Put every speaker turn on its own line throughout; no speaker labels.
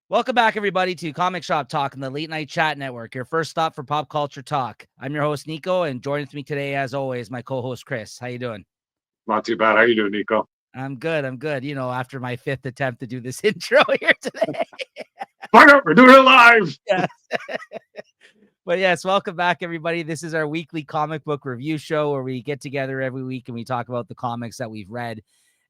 Welcome back, everybody, to Comic Shop Talk on the Late Night Chat Network, your first stop for pop culture talk. I'm your host, Nico, and joining with me today, as always, my co-host, Chris. How you doing?
Not too bad. How you doing, Nico?
I'm good. I'm good. You know, after my fifth attempt to do this intro here today.
Find out, we're doing it live.
Yeah. But yes, welcome back, everybody. This is our weekly comic book review show where we get together every week and we talk about the comics that we've read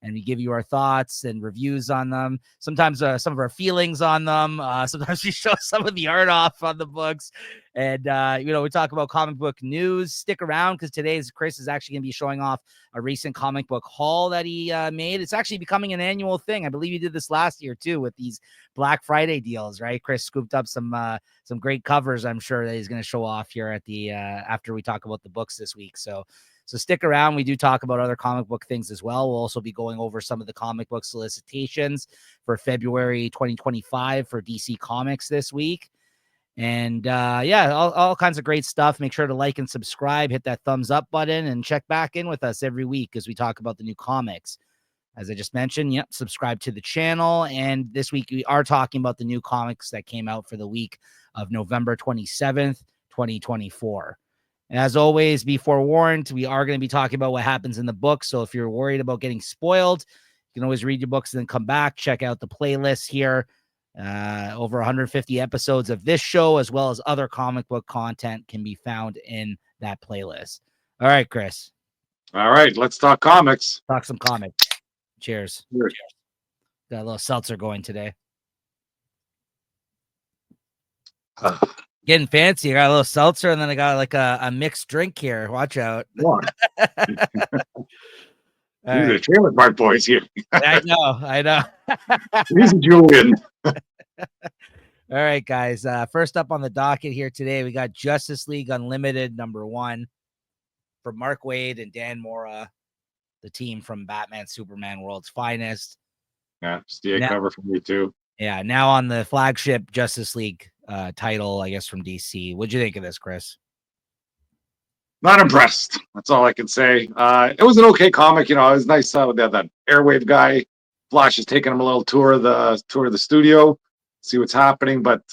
and we give you our thoughts and reviews on them. Sometimes some of our feelings on them. Sometimes we show some of the art off on the books. And, we talk about comic book news. Stick around because today's Chris is actually going to be showing off a recent comic book haul that he made. It's actually becoming an annual thing. I believe he did this last year, too, with these Black Friday deals, right? Chris scooped up some great covers, I'm sure, that he's going to show off here at the after we talk about the books this week. So stick around. We do talk about other comic book things as well. We'll also be going over some of the comic book solicitations for February 2025 for DC Comics this week. And all kinds of great stuff. Make sure to like and subscribe, hit that thumbs up button, and check back in with us every week as we talk about the new comics. As I just mentioned, subscribe to the channel. And this week we are talking about the new comics that came out for the week of November 27th, 2024. As always, be forewarned, we are going to be talking about what happens in the book. So if you're worried about getting spoiled, you can always read your books and then come back, check out the playlist here. Over 150 episodes of this show, as well as other comic book content, can be found in that playlist. All right, Chris.
All right, let's talk comics.
Talk some comics. Cheers.
Cheers.
Got a little seltzer going today. Getting fancy. I got a little seltzer, and then I got like a mixed drink here. Watch out.
These are Trailer Park Boys here.
I know.
He's Julian.
All right, guys. First up on the docket here today, we got Justice League Unlimited #1 from Mark Waid and Dan Mora, the team from Batman Superman World's Finest.
Yeah, just the cover for me too.
Yeah, now on the flagship Justice League title, I guess, from DC. What'd you think of this, Chris?
Not impressed. That's all I can say. It was an okay comic. You know, it was nice. That Airwave guy, Flash, is taking him a little tour of the studio, see what's happening. But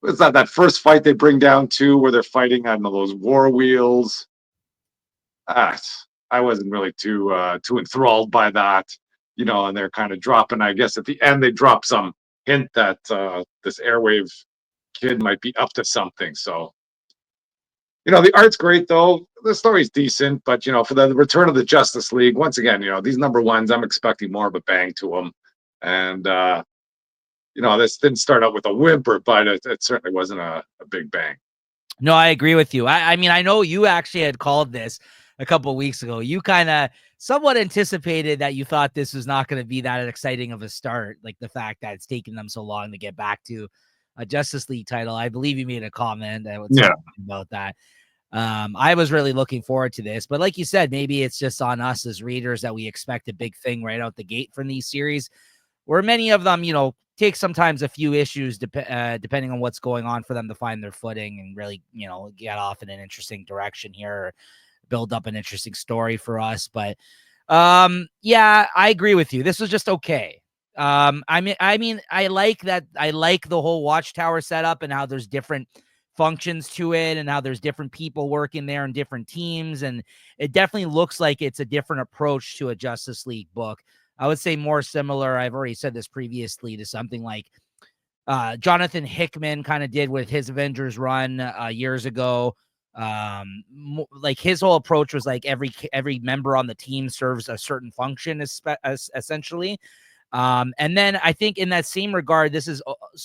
it's that first fight they bring down too, where they're fighting on those war wheels. I wasn't really too enthralled by that. You know, and they're kind of dropping. I guess at the end they drop some hint that this Airwave kid might be up to something. So, you know, the art's great though. The story's decent, but you know, for the return of the Justice League, once again, you know, these #1s, I'm expecting more of a bang to them. And you know, this didn't start out with a whimper, but it certainly wasn't a big bang.
No, I agree with you. I mean, I know you actually had called this a couple of weeks ago. You kind of somewhat anticipated that you thought this was not going to be that exciting of a start, like the fact that it's taken them so long to get back to a Justice League title. I believe you made a comment about that. I was really looking forward to this, but like you said, maybe it's just on us as readers that we expect a big thing right out the gate from these series, where many of them, you know, take sometimes a few issues depending on what's going on for them to find their footing and really, you know, get off in an interesting direction here, or build up an interesting story for us. But yeah, I agree with you. This was just okay. I mean, I like that. I like the whole Watchtower setup and how there's different functions to it and how there's different people working there and different teams. And it definitely looks like it's a different approach to a Justice League book. I would say more similar. I've already said this previously, to something like Jonathan Hickman kind of did with his Avengers run years ago. Like his whole approach was like every member on the team serves a certain function, essentially. And then I think in that same regard, this is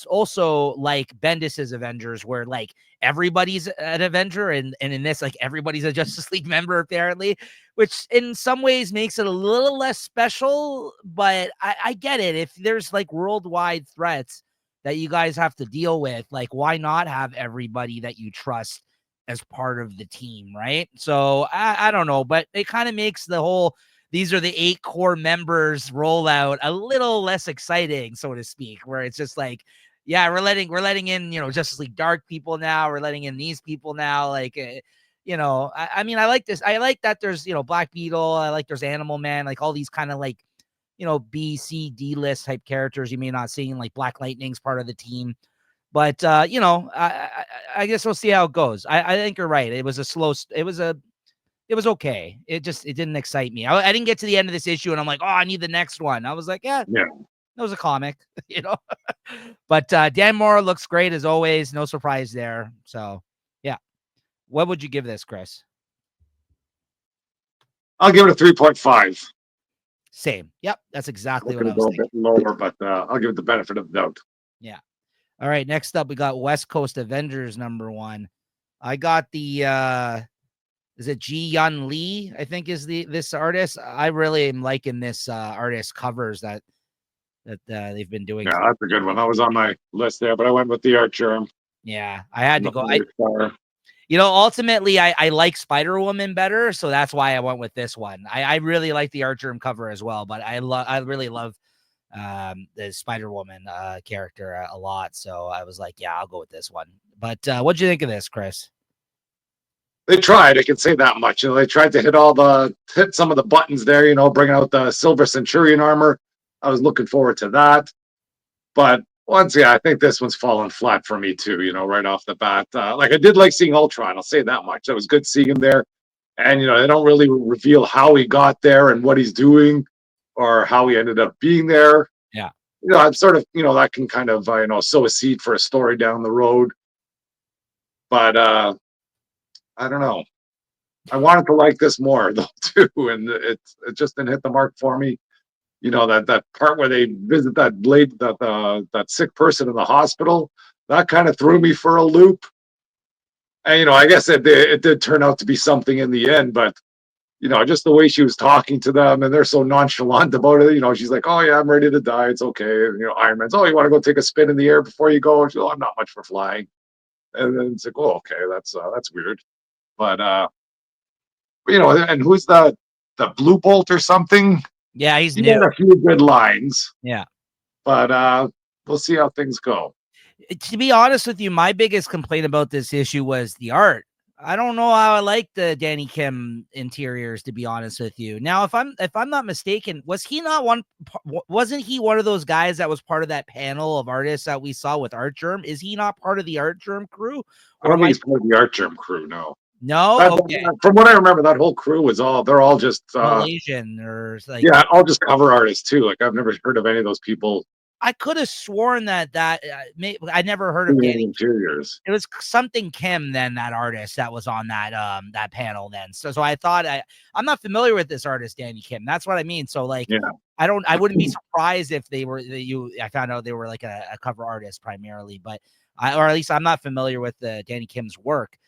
also like Bendis's Avengers, where like everybody's an Avenger, and in this, like everybody's a Justice League member, apparently, which in some ways makes it a little less special. But I get it. If there's like worldwide threats that you guys have to deal with, like why not have everybody that you trust as part of the team, right? So I don't know, but it kind of makes the whole these are the 8 core members rollout a little less exciting, so to speak, where it's just like, yeah, we're letting in, you know, Justice League Dark people now. We're letting in these people now. Like, you know, I mean, I like this. I like that there's, you know, Black Beetle. I like there's Animal Man, like all these kind of like, B, C, D list type characters you may not see. Like Black Lightning's part of the team. But I guess we'll see how it goes. I think you're right. It was a slow. It was okay. It didn't excite me. I didn't get to the end of this issue, and I'm like, oh, I need the next one. I was like, yeah,
Yeah.
it was a comic, But Dan Mora looks great as always. No surprise there. So, yeah. What would you give this, Chris?
I'll give it a 3.5.
Same. Yep, that's exactly what
Looking
I
to
was
go a
thinking.
bit lower, but I'll give it the benefit of the doubt.
Yeah. All right. Next up, we got West Coast Avengers #1. I got the is it Ji Yun Lee? I think is this artist. I really am liking this artist covers that they've been doing.
Yeah, that's a good one. That was on my list there, but I went with the art germ.
Yeah, I had to go.
Star.
Ultimately, I like Spider-Woman better, so that's why I went with this one. I really like the art germ cover as well, but I really love the Spider-Woman character a lot. So I was like, yeah, I'll go with this one. But what'd you think of this, Chris?
They tried. I can say that much. They tried to hit some of the buttons there. Bringing out the Silver Centurion armor. I was looking forward to that, but once again, I think this one's fallen flat for me too. Right off the bat, like I did like seeing Ultron. I'll say that much. It was good seeing him there, and they don't really reveal how he got there and what he's doing, or how he ended up being there.
Yeah.
I'm sort of, that can kind of, sow a seed for a story down the road. But I don't know. I wanted to like this more though too, and it just didn't hit the mark for me. That part where they visit that sick person in the hospital, that kind of threw me for a loop. And I guess it did turn out to be something in the end, but just the way she was talking to them, and they're so nonchalant about it. She's like, "Oh yeah, I'm ready to die. It's okay." And, Iron Man's, "Oh, you want to go take a spin in the air before you go?" And she's, "Oh, I'm not much for flying." And then it's like, "Oh, okay, that's weird." But and who's the Blue Bolt or something?
Yeah, he's
He
new.
had a few good lines.
Yeah.
But we'll see how things go.
To be honest with you, my biggest complaint about this issue was the art. I don't know how I like the Danny Kim interiors, to be honest with you. Now, if I'm not mistaken, wasn't he one of those guys that was part of that panel of artists that we saw with Art Germ? Is he not part of the Art Germ crew?
I don't think he's part of the Art Germ crew, no.
Okay.
From what I remember, that whole crew they're all just
Malaysian or like,
yeah, all just cover artists too. Like I've never heard of any of those people.
I could have sworn that I never heard of Danny
interiors.
It was something Kim then, that artist that was on that panel then. So I thought I'm not familiar with this artist, Danny Kim. That's what I mean. So like, yeah. I wouldn't be surprised if I found out they were like a cover artist primarily, but or at least I'm not familiar with Danny Kim's work.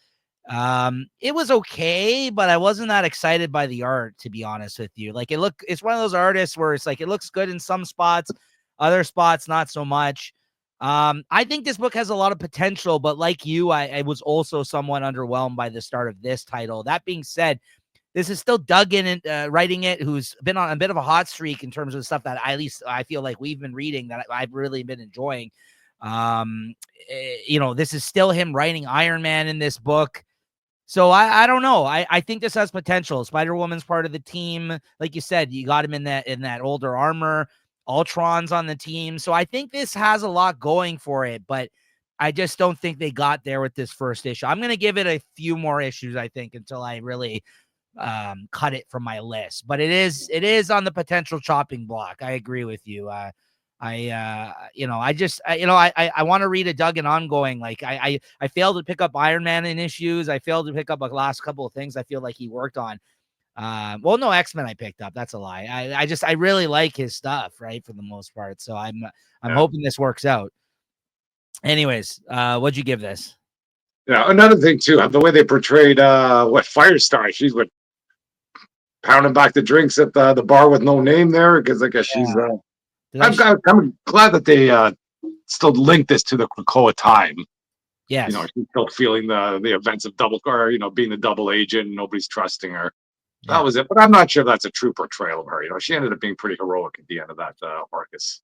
It was okay, but I wasn't that excited by the art, to be honest with you. Like it's one of those artists where it's like, it looks good in some spots, other spots, not so much. I think this book has a lot of potential, but like you, I was also somewhat underwhelmed by the start of this title. That being said, this is still Duggan writing it, who's been on a bit of a hot streak in terms of the stuff that at least I feel like we've been reading that I've really been enjoying. This is still him writing Iron Man in this book. So I don't know. I think this has potential. Spider-Woman's part of the team. Like you said, you got him in that older armor. Ultron's on the team. So I think this has a lot going for it, but I just don't think they got there with this first issue. I'm going to give it a few more issues, I think, until I really cut it from my list. But it is on the potential chopping block. I agree with you. I want to read a Duggan ongoing. Like I failed to pick up Iron Man in issues. I failed to pick up a last couple of things I feel like he worked on. Well, no, X-Men I picked up. That's a lie. I really like his stuff, right, for the most part. So I'm hoping this works out. Anyways, what'd you give this?
Yeah, another thing too, the way they portrayed Firestar. She's pounding back the drinks at the bar with no name there, because I guess she's I'm glad that they still link this to the Krakoa time.
Yes.
She's still feeling the events of being the double agent. Nobody's trusting her. That was it. But I'm not sure that's a true portrayal of her. She ended up being pretty heroic at the end of that Marcus,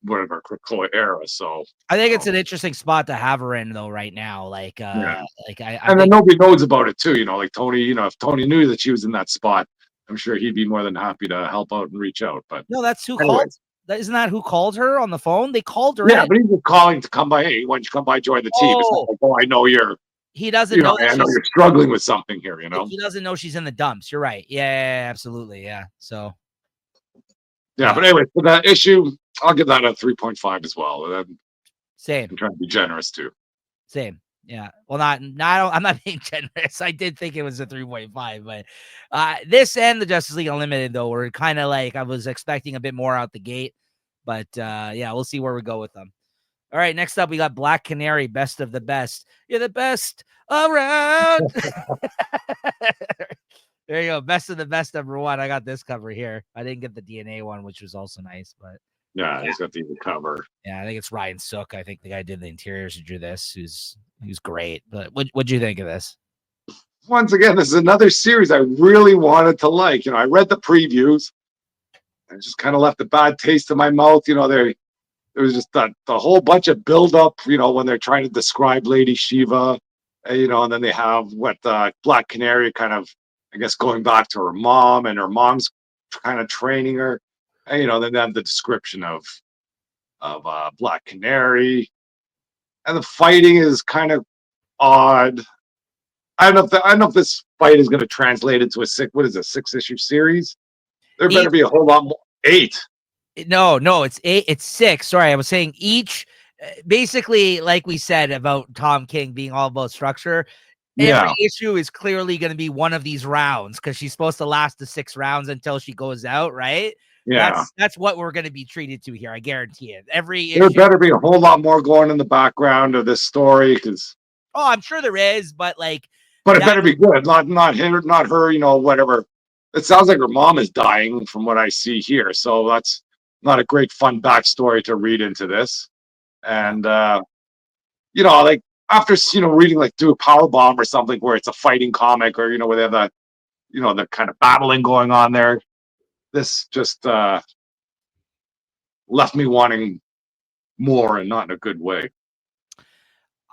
whatever Krakoa era. So
I think it's an interesting spot to have her in though right now. Like,
and then nobody knows about it too. Like Tony, if Tony knew that she was in that spot, I'm sure he'd be more than happy to help out and reach out. But
No, that's who called.
anyways,
Isn't that who called her on the phone? They called her
yeah,
in.
but he's just calling to come by. Hey, why don't you come by, join the team? It's not
Oh,
like, oh, I know you're,
he doesn't know that
I know
she's.
you're struggling with something here. You know.
He doesn't know she's in the dumps. You're right. Yeah, absolutely. Yeah. So.
Yeah, but anyway, for that issue, I'll give that a 3.5 as well.
Same.
I'm trying to be generous too.
Same. Yeah. Well, I'm not being generous. I did think it was a 3.5, but this and the Justice League Unlimited, though, were kind of like I was expecting a bit more out the gate. But yeah, we'll see where we go with them. All right. Next up, we got Black Canary, best of the best. You're the best around. There you go. Best of the best, #1. I got this cover here. I didn't get the DNA one, which was also nice, but
Yeah, he's got the cover.
yeah, I think it's Ryan Sook. I think the guy did the interiors who drew this, who's great. But what'd you think of this?
Once again, this is another series I really wanted to like. I read the previews and just kind of left a bad taste in my mouth. There was just the whole bunch of buildup, when they're trying to describe Lady Shiva, and then they have what Black Canary kind of, I guess, going back to her mom, and her mom's kind of training her. And, then they have the description of Black Canary, and the fighting is kind of odd. I don't know if this fight is going to translate into a 6-issue series. There better
Each,
be a whole lot more. 8.
no, it's 8. It's 6. Sorry, I was saying each. Basically, like we said about Tom King being all about structure, every
Yeah,
issue is clearly going to be one of these rounds because she's supposed to last the 6 rounds until she goes out, right?
yeah.
That's what we're going to be treated to here. I guarantee it. Every
There
issue.
better be a whole lot more going in the background of this story,
Oh, I'm sure there is, but
but it
that.
better be good. Not her. Whatever. It sounds like her mom is dying from what I see here, so that's not a great fun backstory to read into this.
No.
And like after reading like Do a Power Bomb or something where it's a fighting comic, or where they have that the kind of battling going on there. This just left me wanting more, and not in a good way.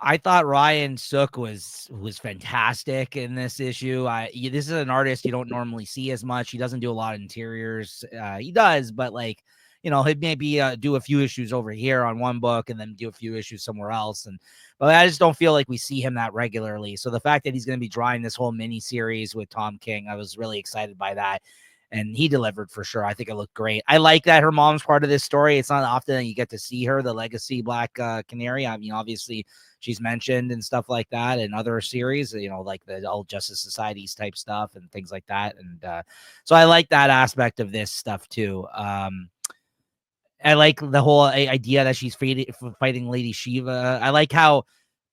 I thought Ryan Sook was fantastic in this issue. This is an artist you don't normally see as much. He doesn't do a lot of interiors. He does, but he'd maybe do a few issues over here on one book and then do a few issues somewhere else. But I just don't feel like we see him that regularly. So the fact that he's going to be drawing this whole mini series with Tom King, I was really excited by that. And he delivered for sure. I think it looked great. I like that her mom's part of this story. It's not often that you get to see her, the legacy Black Canary. I mean, obviously she's mentioned and stuff like that in other series, like the old Justice Societies type stuff and things like that. And so I like that aspect of this stuff too. I like the whole idea that she's fighting Lady Shiva. I like how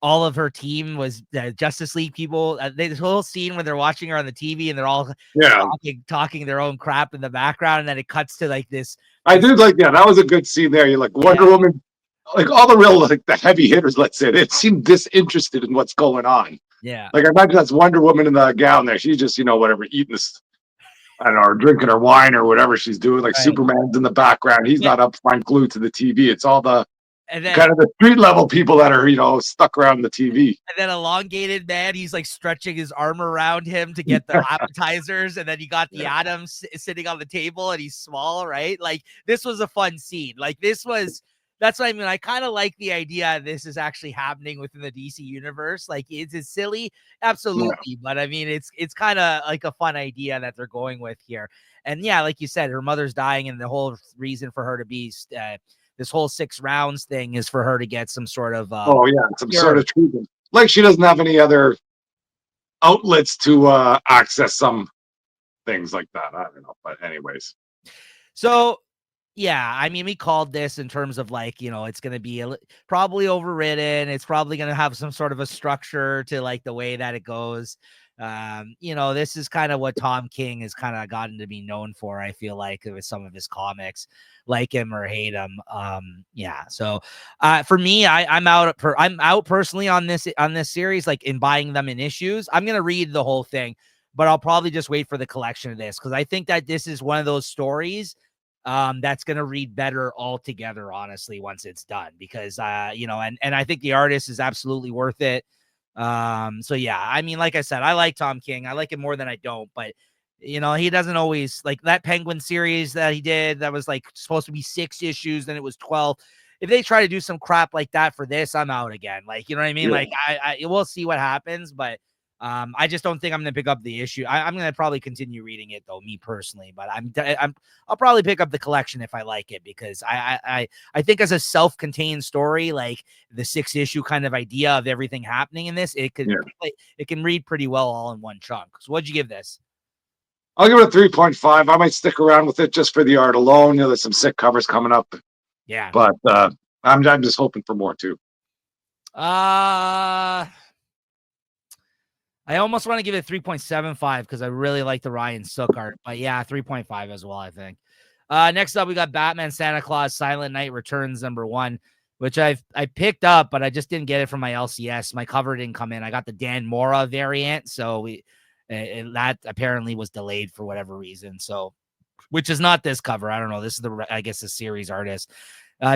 all of her team was Justice League people. This whole scene when they're watching her on the TV and they're all talking their own crap in the background, and then it cuts to like this.
I did like that was a good scene there. You're like Wonder Woman, like all the real like the heavy hitters, let's say, they seem disinterested in what's going on.
Yeah.
Like I imagine that's Wonder Woman in the gown there. She's just, whatever, eating this, I don't know, or drinking her wine or whatever she's doing. Like
Right.
Superman's in the background. He's not up front glued to the TV. It's all the
and then,
kind of the street level people that are, stuck around the TV.
And then elongated man, he's like stretching his arm around him to get the appetizers. And then you got the Adams sitting on the table and he's small, right? Like this was a fun scene. That's what I mean. I kind of like the idea this is actually happening within the DC universe. Like, is it silly? Absolutely. Yeah. But I mean, it's kind of like a fun idea that they're going with here. And yeah, like you said, her mother's dying, and the whole reason for her to be this whole 6 rounds thing is for her to get some sort of
some sort of treatment. Like she doesn't have any other outlets to access some things like that. I don't know, but anyways.
So yeah, I mean, we called this in terms of it's going to be probably overridden. It's probably going to have some sort of a structure to like the way that it goes. This is kind of what Tom King has kind of gotten to be known for. I feel like with some of his comics, like him or hate him. Yeah. So, for me, I'm out personally on this series, like in buying them in issues. I'm going to read the whole thing, but I'll probably just wait for the collection of this. Cause I think that this is one of those stories that's going to read better altogether, honestly, once it's done, because, and I think the artist is absolutely worth it. So yeah, I mean, like I said, I like Tom King. I like him more than I don't, but He doesn't always like that Penguin series that he did that was like supposed to be 6 issues, then it was 12. If they try to do some crap like that for this, I'm out again. Like, you know what I mean?
Yeah.
Like, we'll see what happens, but I just don't think I'm gonna pick up the issue. I'm gonna probably continue reading it though, me personally. But I'll probably pick up the collection if I like it, because I think as a self-contained story, like the 6 issue kind of idea of everything happening in this, it can read pretty well all in one chunk. So what'd you give this?
I'll give it a 3.5. I might stick around with it just for the art alone. There's some sick covers coming up,
Yeah.
but I'm just hoping for more too.
I almost want to give it 3.75 because I really like the Ryan Sook art, but yeah, 3.5 as well, I think. Next up, we got Batman Santa Claus Silent Night Returns #1, which I picked up, but I just didn't get it from my LCS. My cover didn't come in. I got the Dan Mora variant, so that apparently was delayed for whatever reason. So, which is not this cover. I don't know. This is I guess the series artist.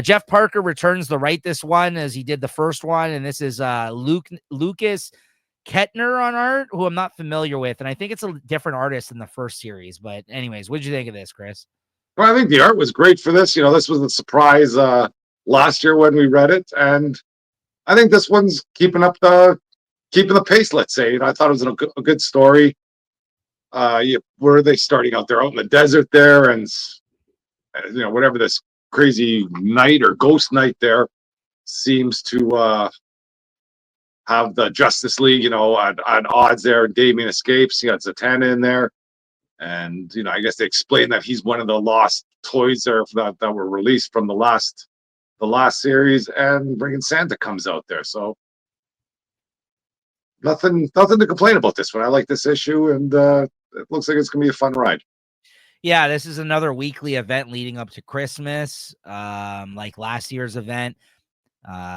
Jeff Parker returns the right this one as he did the first one, and this is Lucas Kettner on art, who I'm not familiar with, and I think it's a different artist in the first series. But anyways, what did you think of this, Chris?
Well, I think the art was great for this. This was a surprise last year when we read it, and I think this one's keeping the pace. Let's say, I thought it was a good story. Where are they starting out? They're out in the desert there, and whatever this crazy night or ghost night there seems to have the Justice League, at odds there. Damien escapes. You got Zatanna in there. And, I guess they explain that he's one of the lost toys there that were released from the last series, and bringing Santa comes out there. So nothing to complain about this one. I like this issue, and it looks like it's going to be a fun ride.
Yeah, this is another weekly event leading up to Christmas, like last year's event.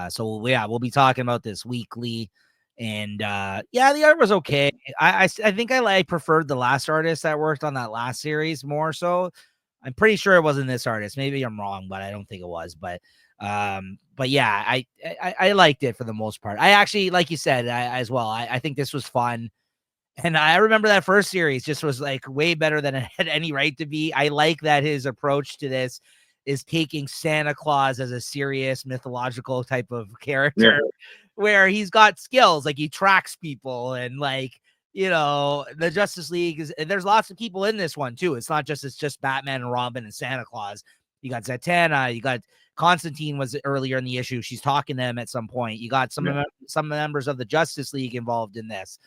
So yeah, we'll be talking about this weekly, and yeah, the art was okay. I think I preferred the last artist that worked on that last series more. So I'm pretty sure it wasn't this artist. Maybe I'm wrong, but I don't think it was. But yeah, I liked it for the most part. I actually, like you said, as well. I think this was fun. And I remember that first series just was like way better than it had any right to be. I like that his approach to this is taking Santa Claus as a serious mythological type of character, where he's got skills, like he tracks people, and like, the Justice League there's lots of people in this one too. It's just Batman and Robin and Santa Claus. You got Zatanna, you got Constantine was earlier in the issue. She's talking to him at some point. You got some members of the Justice League involved in this.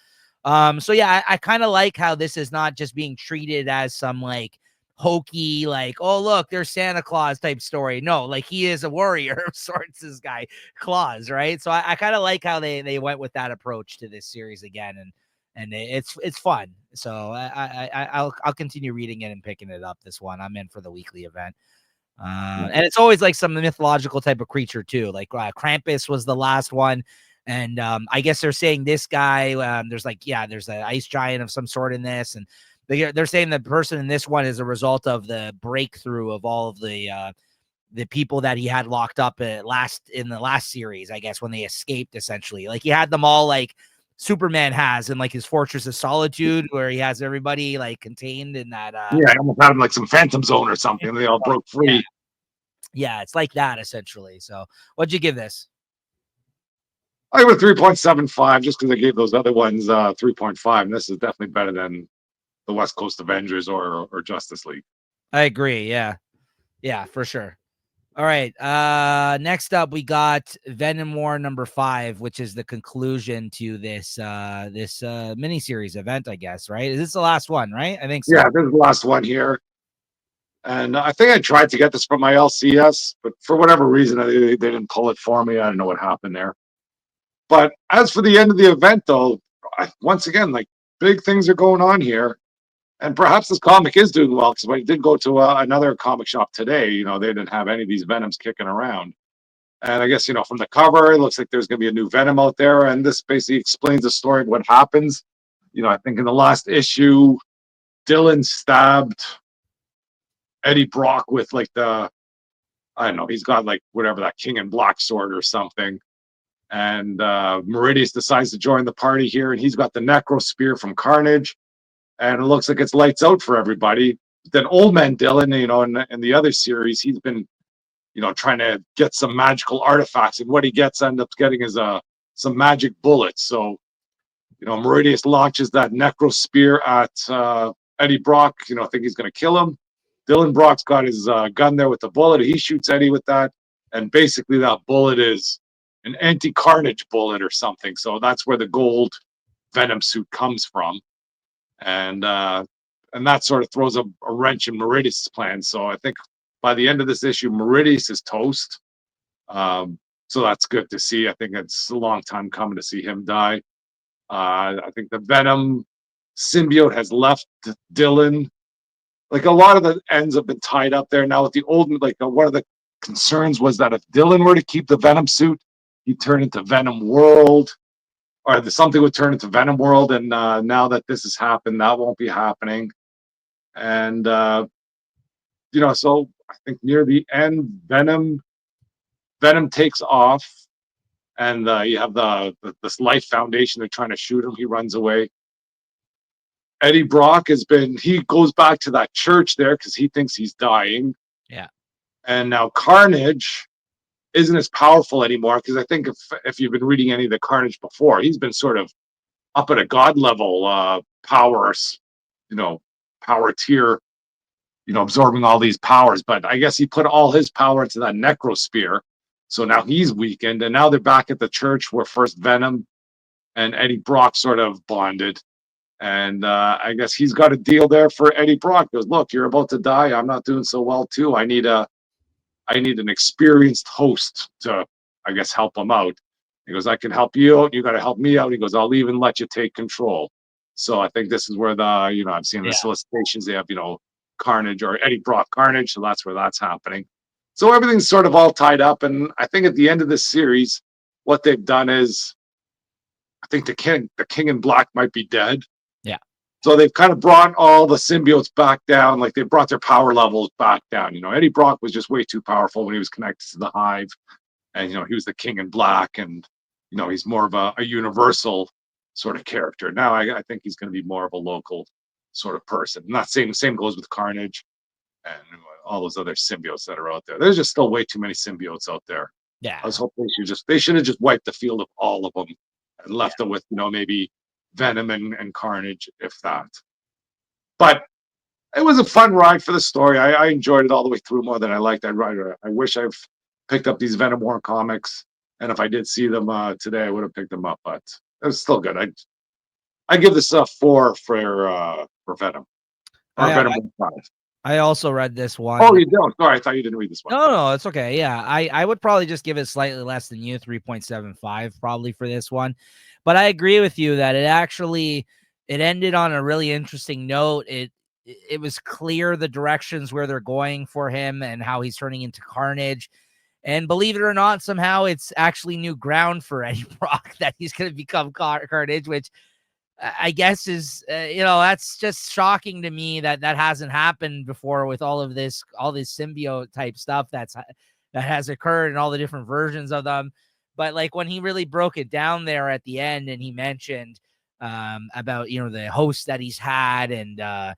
So yeah, I kind of like how this is not just being treated as some like hokey, like, oh look, there's Santa Claus type story. No, like he is a warrior of sorts, this guy Claus, right? So I kind of like how they went with that approach to this series again, and it's fun. So I'll continue reading it and picking it up. This one I'm in for the weekly event. And it's always like some mythological type of creature too. Like Krampus was the last one. And I guess they're saying this guy, there's an ice giant of some sort in this. And they're saying the person in this one is a result of the breakthrough of all of the people that he had locked up in the last series, I guess, when they escaped, essentially. Like he had them all like Superman has in like his Fortress of Solitude, where he has everybody like contained in that.
I almost had him like some Phantom Zone or something. They all broke free.
Yeah, it's like that essentially. So what'd you give this?
I give it 3.75 just because I gave those other ones 3.5. And this is definitely better than the West Coast Avengers or Justice League.
I agree. Yeah. Yeah, for sure. All right. Next up, we got Venom War #5, which is the conclusion to this miniseries event, I guess, right? Is this the last one, right? I think so.
Yeah, this is the last one here. And I think I tried to get this from my LCS, but for whatever reason, they didn't pull it for me. I don't know what happened there. But as for the end of the event, though, once again, like big things are going on here. And perhaps this comic is doing well, because I did go to another comic shop today. They didn't have any of these Venoms kicking around. And I guess, from the cover, it looks like there's going to be a new Venom out there. And this basically explains the story of what happens. I think in the last issue, Dylan stabbed Eddie Brock with like I don't know, he's got like whatever, that King and Black sword or something. And Meridius decides to join the party here, and he's got the Necro Spear from Carnage. and it looks like it's lights out for everybody. Then Old Man Dylan, in the other series, he's been, trying to get some magical artifacts, and what he ends up getting is some magic bullets. So, Meridius launches that necro spear at Eddie Brock. I think he's going to kill him. Dylan Brock's got his gun there with the bullet. He shoots Eddie with that, and basically that bullet is an anti-carnage bullet or something. So that's where the gold Venom suit comes from, and that sort of throws a wrench in Meridius' plans. So I think by the end of this issue, Meridius is toast. So that's good to see. I think it's a long time coming to see him die. I think the Venom symbiote has left Dylan. Like a lot of the ends have been tied up there now with the old. Like one of the concerns was that if Dylan were to keep the Venom suit, he'd turn into Venom World, or something would turn into Venom World. And now that this has happened, that won't be happening. And so I think near the end, Venom takes off, and you have this Life Foundation. They're trying to shoot him. He runs away. Eddie Brock he goes back to that church there because he thinks he's dying.
Yeah.
And now Carnage isn't as powerful anymore, because I think if you've been reading any of the Carnage before, he's been sort of up at a god level power tier, absorbing all these powers. But I guess he put all his power into that necro spear. So now he's weakened, and now they're back at the church where first Venom and Eddie Brock sort of bonded. And I guess he's got a deal there for Eddie Brock. He goes, look, you're about to die. I'm not doing so well too. I need an experienced host to, I guess, help him out. He goes, I can help you out. You got to help me out. He goes, I'll even let you take control. So I think this is where I'm seeing the solicitations. They have, Carnage or Eddie Brock Carnage. So that's where that's happening. So everything's sort of all tied up. And I think at the end of this series, what they've done is, I think the King in Black might be dead.
Yeah.
So they've kind of brought all the symbiotes back down. Like they brought their power levels back down. Eddie Brock was just way too powerful when he was connected to the Hive. And, he was the King in Black. And, he's more of a universal sort of character. Now I think he's going to be more of a local sort of person. And that same goes with Carnage and all those other symbiotes that are out there. There's just still way too many symbiotes out there.
Yeah.
I was hoping they should have just wiped the field of all of them and left them with, maybe Venom and Carnage, if that. But it was a fun ride for the story. I enjoyed it all the way through more than I liked. I wish I've picked up these Venom War comics, and if I did see them today, I would have picked them up. But it was still good. I give this a 4 for Venom. Or Venom 5.
I also read this one.
Oh, you don't? Sorry, I thought you didn't read this one.
No, it's okay. Yeah, I would probably just give it slightly less than you, 3.75 probably for this one. But I agree with you that it ended on a really interesting note. It was clear the directions where they're going for him and how he's turning into Carnage. And believe it or not, somehow it's actually new ground for Eddie Brock that he's going to become Carnage, which I guess is, that's just shocking to me that hasn't happened before with all this symbiote type stuff that has occurred and all the different versions of them. But like when he really broke it down there at the end, and he mentioned about, the host that he's had and how,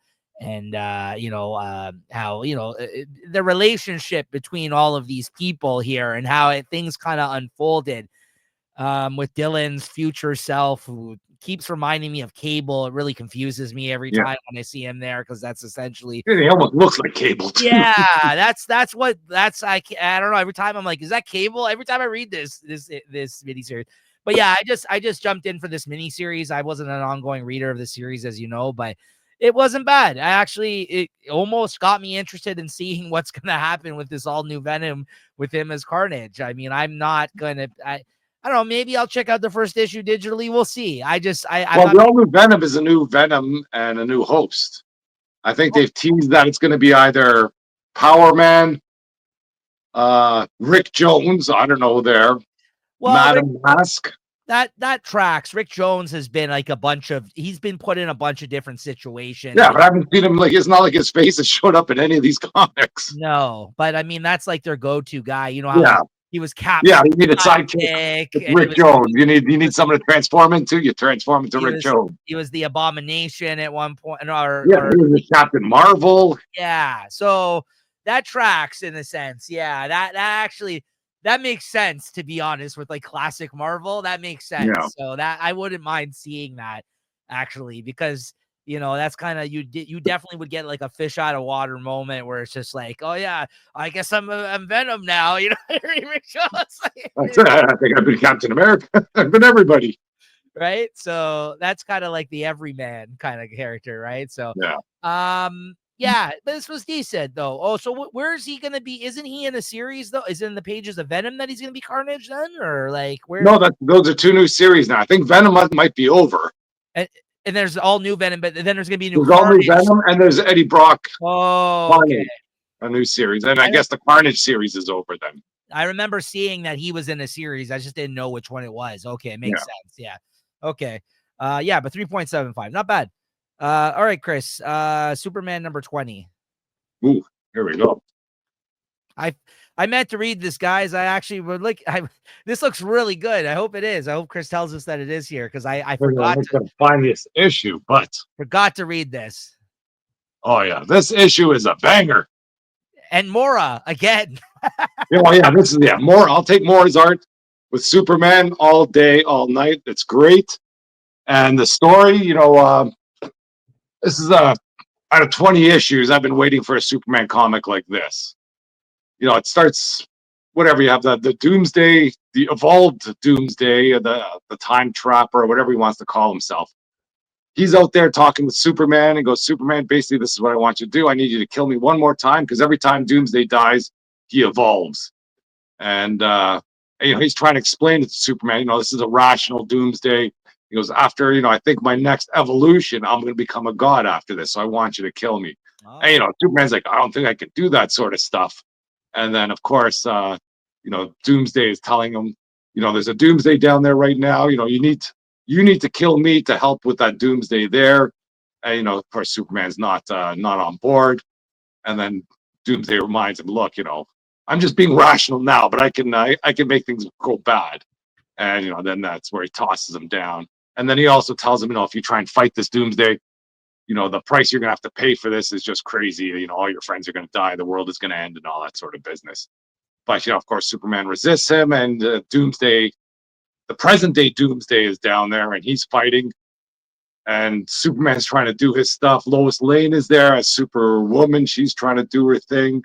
the relationship between all of these people here and how things kind of unfolded with Dylan's future self, who keeps reminding me of Cable. It really confuses me every time when I see him there, because that's essentially,
he almost looks like Cable too.
Yeah, I don't know. Every time I'm like, is that Cable? Every time I read this miniseries. But yeah, I just jumped in for this miniseries. I wasn't an ongoing reader of the series, as you know, but it wasn't bad. It almost got me interested in seeing what's going to happen with this all new Venom with him as Carnage. I mean, I'm not going to, I don't know, maybe I'll check out the first issue digitally. We'll see.
The all new Venom is a new Venom and a new host. I think they've teased that it's going to be either Power Man, Rick Jones, I don't know there, Madam Mask.
That tracks. Rick Jones has been like he's been put in a bunch of different situations.
Yeah, but I haven't seen him, like, it's not like his face has showed up in any of these comics.
No, but I mean, that's like their go-to guy. You know how he was
Yeah,
Cap's
you need a sidekick.
sidekick,
It's
and
Rick Jones. You need someone to transform into. You transform into Rick Jones.
he was the Abomination at one point, or
Yeah, he was Captain Marvel.
yeah. So that tracks in a sense. Yeah, that actually that makes sense, to be honest, with like classic Marvel. That makes
Yeah,
sense. So that I wouldn't mind seeing that actually, because that's kind of you definitely would get like a fish out of water moment where it's just like, oh yeah, I guess I'm Venom now.
that's it. I think I've been Captain America. I've been everybody.
Right? So that's kind of like the everyman kind of character, right? So,
Yeah.
yeah, this was decent though. Oh, so where is he gonna be? Isn't he in a series though? Is it in the pages of Venom that he's gonna be Carnage then, or like where?
No, those are two new series now. I think Venom might be over.
And, and there's all new Venom, but then there's gonna be new
There's all new
Carnage.
Venom, and there's Eddie Brock
Oh, okay.
Carnage, a new series, and I guess the Carnage series is over then.
I remember seeing that he was in a series. I just didn't know which one it was. Okay, it makes sense. Yeah. Okay. Yeah, but 3.75, not bad. All right, Chris. Superman number 20.
Ooh, here we go.
I meant to read this, guys. I actually would like. This looks really good. I hope it is. I hope Chris tells us that it is here, because I forgot
to find this issue, but
to read this.
Oh yeah, this issue is a banger.
And Mora again.
This is more. I'll take Mora's art with Superman all day, all night. It's great, and the story. This is out of 20 issues. I've been waiting for a Superman comic like this. It starts whatever you have the Doomsday, the evolved Doomsday, the Time Trapper, or whatever he wants to call himself. He's out there talking with Superman and goes, Superman, basically, this is what I want you to do. I need you to kill me one more time, because every time Doomsday dies, he evolves. And he's trying to explain it to Superman. This is a rational Doomsday. He goes, after I think my next evolution, I'm going to become a god after this. So I want you to kill me. Oh. And Superman's like, I don't think I can do that sort of stuff. And then of course, Doomsday is telling him, there's a Doomsday down there right now. You need to kill me to help with that Doomsday there. And of course, Superman's not on board. And then Doomsday reminds him, look, I'm just being rational now, but I can make things go bad. And then that's where he tosses him down. And then he also tells him, if you try and fight this Doomsday, the price you're gonna have to pay for this is just crazy. All your friends are gonna die, the world is gonna end, and all that sort of business. But of course, Superman resists him, and Doomsday, the present day Doomsday, is down there, and he's fighting. And Superman's trying to do his stuff. Lois Lane is there as Superwoman. She's trying to do her thing.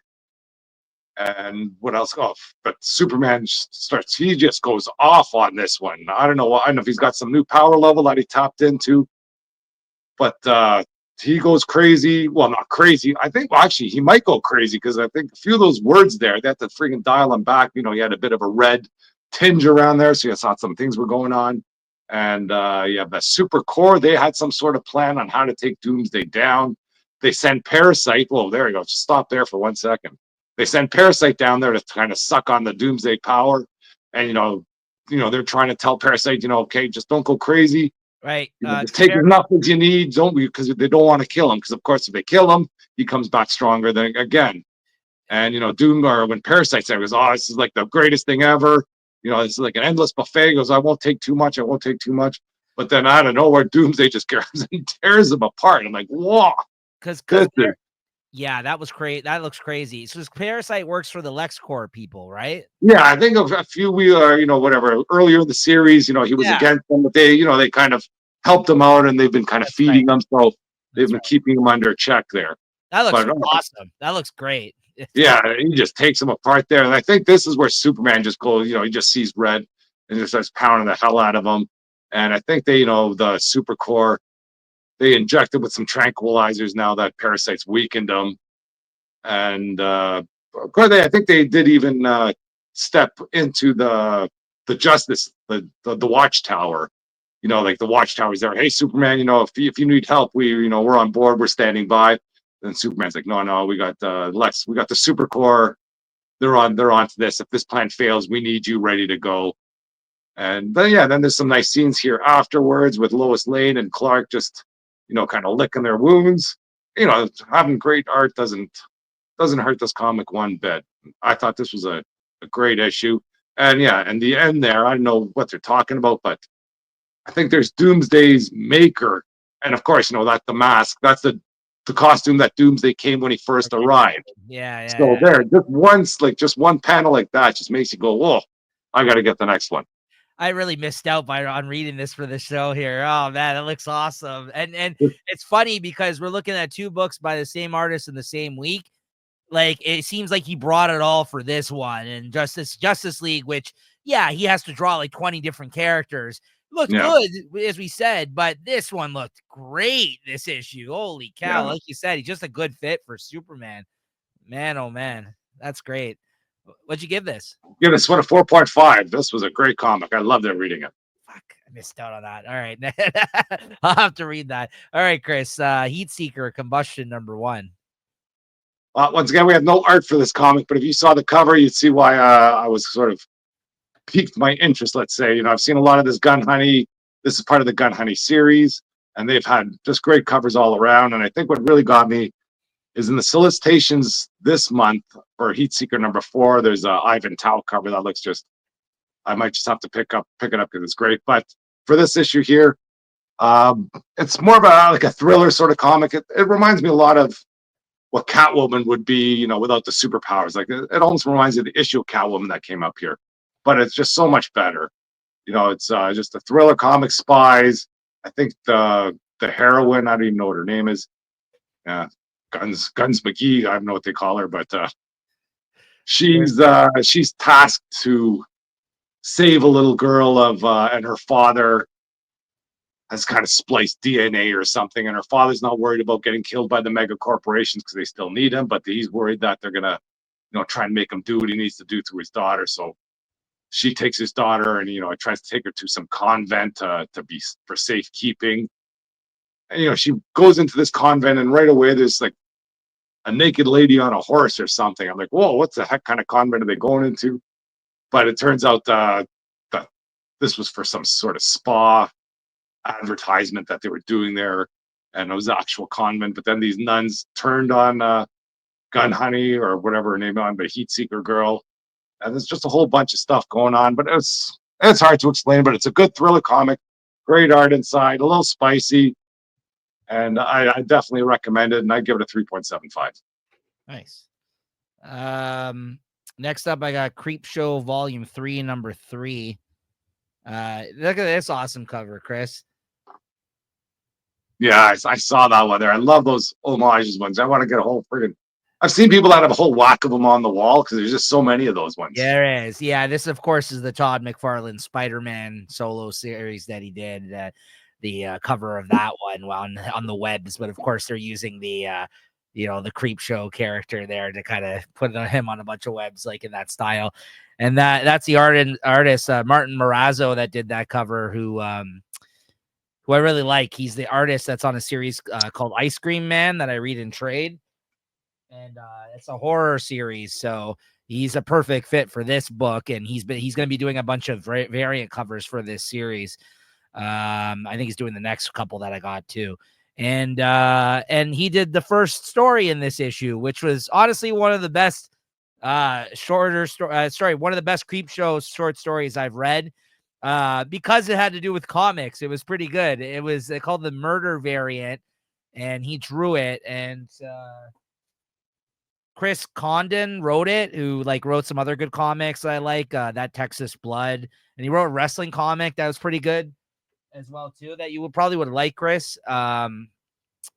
And what else? Oh, but Superman he just goes off on this one. I don't know if he's got some new power level that he tapped into, but he goes crazy. Well, not crazy. I think, actually, he might go crazy, because I think a few of those words there, they had to freaking dial him back. He had a bit of a red tinge around there, so you thought some things were going on. And the Super Core, they had some sort of plan on how to take Doomsday down. They send Parasite. Well, there you go. Just stop there for 1 second. They send Parasite down there to kind of suck on the Doomsday power. And, they're trying to tell Parasite, okay, just don't go crazy.
Right.
Just take enough as you need, because they don't want to kill him. Because, of course, if they kill him, he comes back stronger than again. And, when Parasite said, he goes, oh, this is like the greatest thing ever. This is like an endless buffet. He goes, I won't take too much. I won't take too much. But then out of nowhere, Doomsday just comes and tears him apart. I'm like, whoa.
Because yeah, that was crazy. That looks crazy. So this Parasite works for the LexCorp people, right?
Yeah, I think of a few whatever earlier in the series, he was against them, but they kind of helped him out, and they've been kind of feeding him, so they've been keeping him under check there.
That looks awesome. That looks great.
Yeah, he just takes him apart there, and I think this is where Superman just goes. He just sees red and just starts pounding the hell out of him. And I think they, the Super Core, they injected with some tranquilizers now that Parasite's weakened them. And of course, I think they did even step into the Justice, the Watchtower. Like the Watchtower's there. Hey, Superman, if you need help, we're on board. We're standing by. Then Superman's like, no, we got Lex, we got the Super Core. They're on to this. If this plan fails, we need you ready to go. And then there's some nice scenes here afterwards with Lois Lane and Clark just, kind of licking their wounds. Having great art doesn't hurt this comic one bit. I thought this was a great issue. And yeah, in the end there, I don't know what they're talking about, but I think there's Doomsday's maker. And of course, that the mask, that's the costume that Doomsday came when he first arrived.
Yeah, yeah,
So
yeah.
there, just one panel like that just makes you go, whoa, I got to get the next one.
I really missed out on reading this for the show here. Oh man, it looks awesome. And it's funny because we're looking at two books by the same artist in the same week. Like, it seems like he brought it all for this one. And Justice League, which, yeah, he has to draw like 20 different characters. Looked
Yeah,
good, as we said, but this one looked great, this issue. Holy cow.
yeah.
Like you said, he's just a good fit for Superman. Man, oh man. That's great. What'd you give this?
Give this one a 4.5. This was a great comic. I loved it reading it.
Fuck, I missed out on that. All right. I'll have to read that. All right, Chris. Heat Seeker Combustion #1.
Once again, we have no art for this comic, but if you saw the cover, you'd see why I was sort of piqued my interest, let's say. I've seen a lot of this Gun Honey. This is part of the Gun Honey series, and they've had just great covers all around. And I think what really got me is in the solicitations this month for Heat Seeker #4, there's a Ivan Tao cover that looks just, I might just have to pick it up because it's great. But for this issue here, it's more of like a thriller sort of comic. It reminds me a lot of what Catwoman would be, without the superpowers. Like it almost reminds me of the issue of Catwoman that came up here, but it's just so much better. It's just a thriller comic, spies. I think the heroine, I don't even know what her name is. Yeah, Guns McGee. I don't know what they call her, but she's tasked to save a little girl and her father has kind of spliced DNA or something, and her father's not worried about getting killed by the mega corporations because they still need him, but he's worried that they're gonna, try and make him do what he needs to do to his daughter. So she takes his daughter and tries to take her to some convent to be for safekeeping. And she goes into this convent, and right away there's like a naked lady on a horse or something. I'm like, whoa, what the heck kind of convent are they going into? But it turns out that this was for some sort of spa advertisement that they were doing there, and it was the actual convent. But then these nuns turned on Gun Honey or whatever her name on, but Heat Seeker girl, and there's just a whole bunch of stuff going on. But it's hard to explain, but it's a good thriller comic, great art inside, a little spicy, and I definitely recommend it. And I give it a 3.75.
Nice. Next up, I got Creep Show Volume 3, #3. Look at this awesome cover, Chris.
Yeah, I saw that one there. I love those homages ones. I want to get a whole friggin'. I've seen people that have a whole whack of them on the wall because there's just so many of those ones.
Yeah, there is. Yeah, this, of course, is the Todd McFarlane Spider-Man solo series that he did. The cover of that one on the webs, but of course they're using the the Creep Show character there to kind of put him on a bunch of webs, like in that style. And that's the artist Martin Morazzo that did that cover, who I really like. He's the artist that's on a series called Ice Cream Man that I read in trade. And it's a horror series, so he's a perfect fit for this book. And he's going to be doing a bunch of variant covers for this series. I think he's doing the next couple that I got too. And he did the first story in this issue, which was honestly one of the best one of the best Creep Show short stories I've read. Because it had to do with comics, it was pretty good. It was called the Murder Variant, and he drew it. And Chris Condon wrote it, who wrote some other good comics I like, that Texas Blood, and he wrote a wrestling comic that was pretty good as well too, that you would like, Chris. And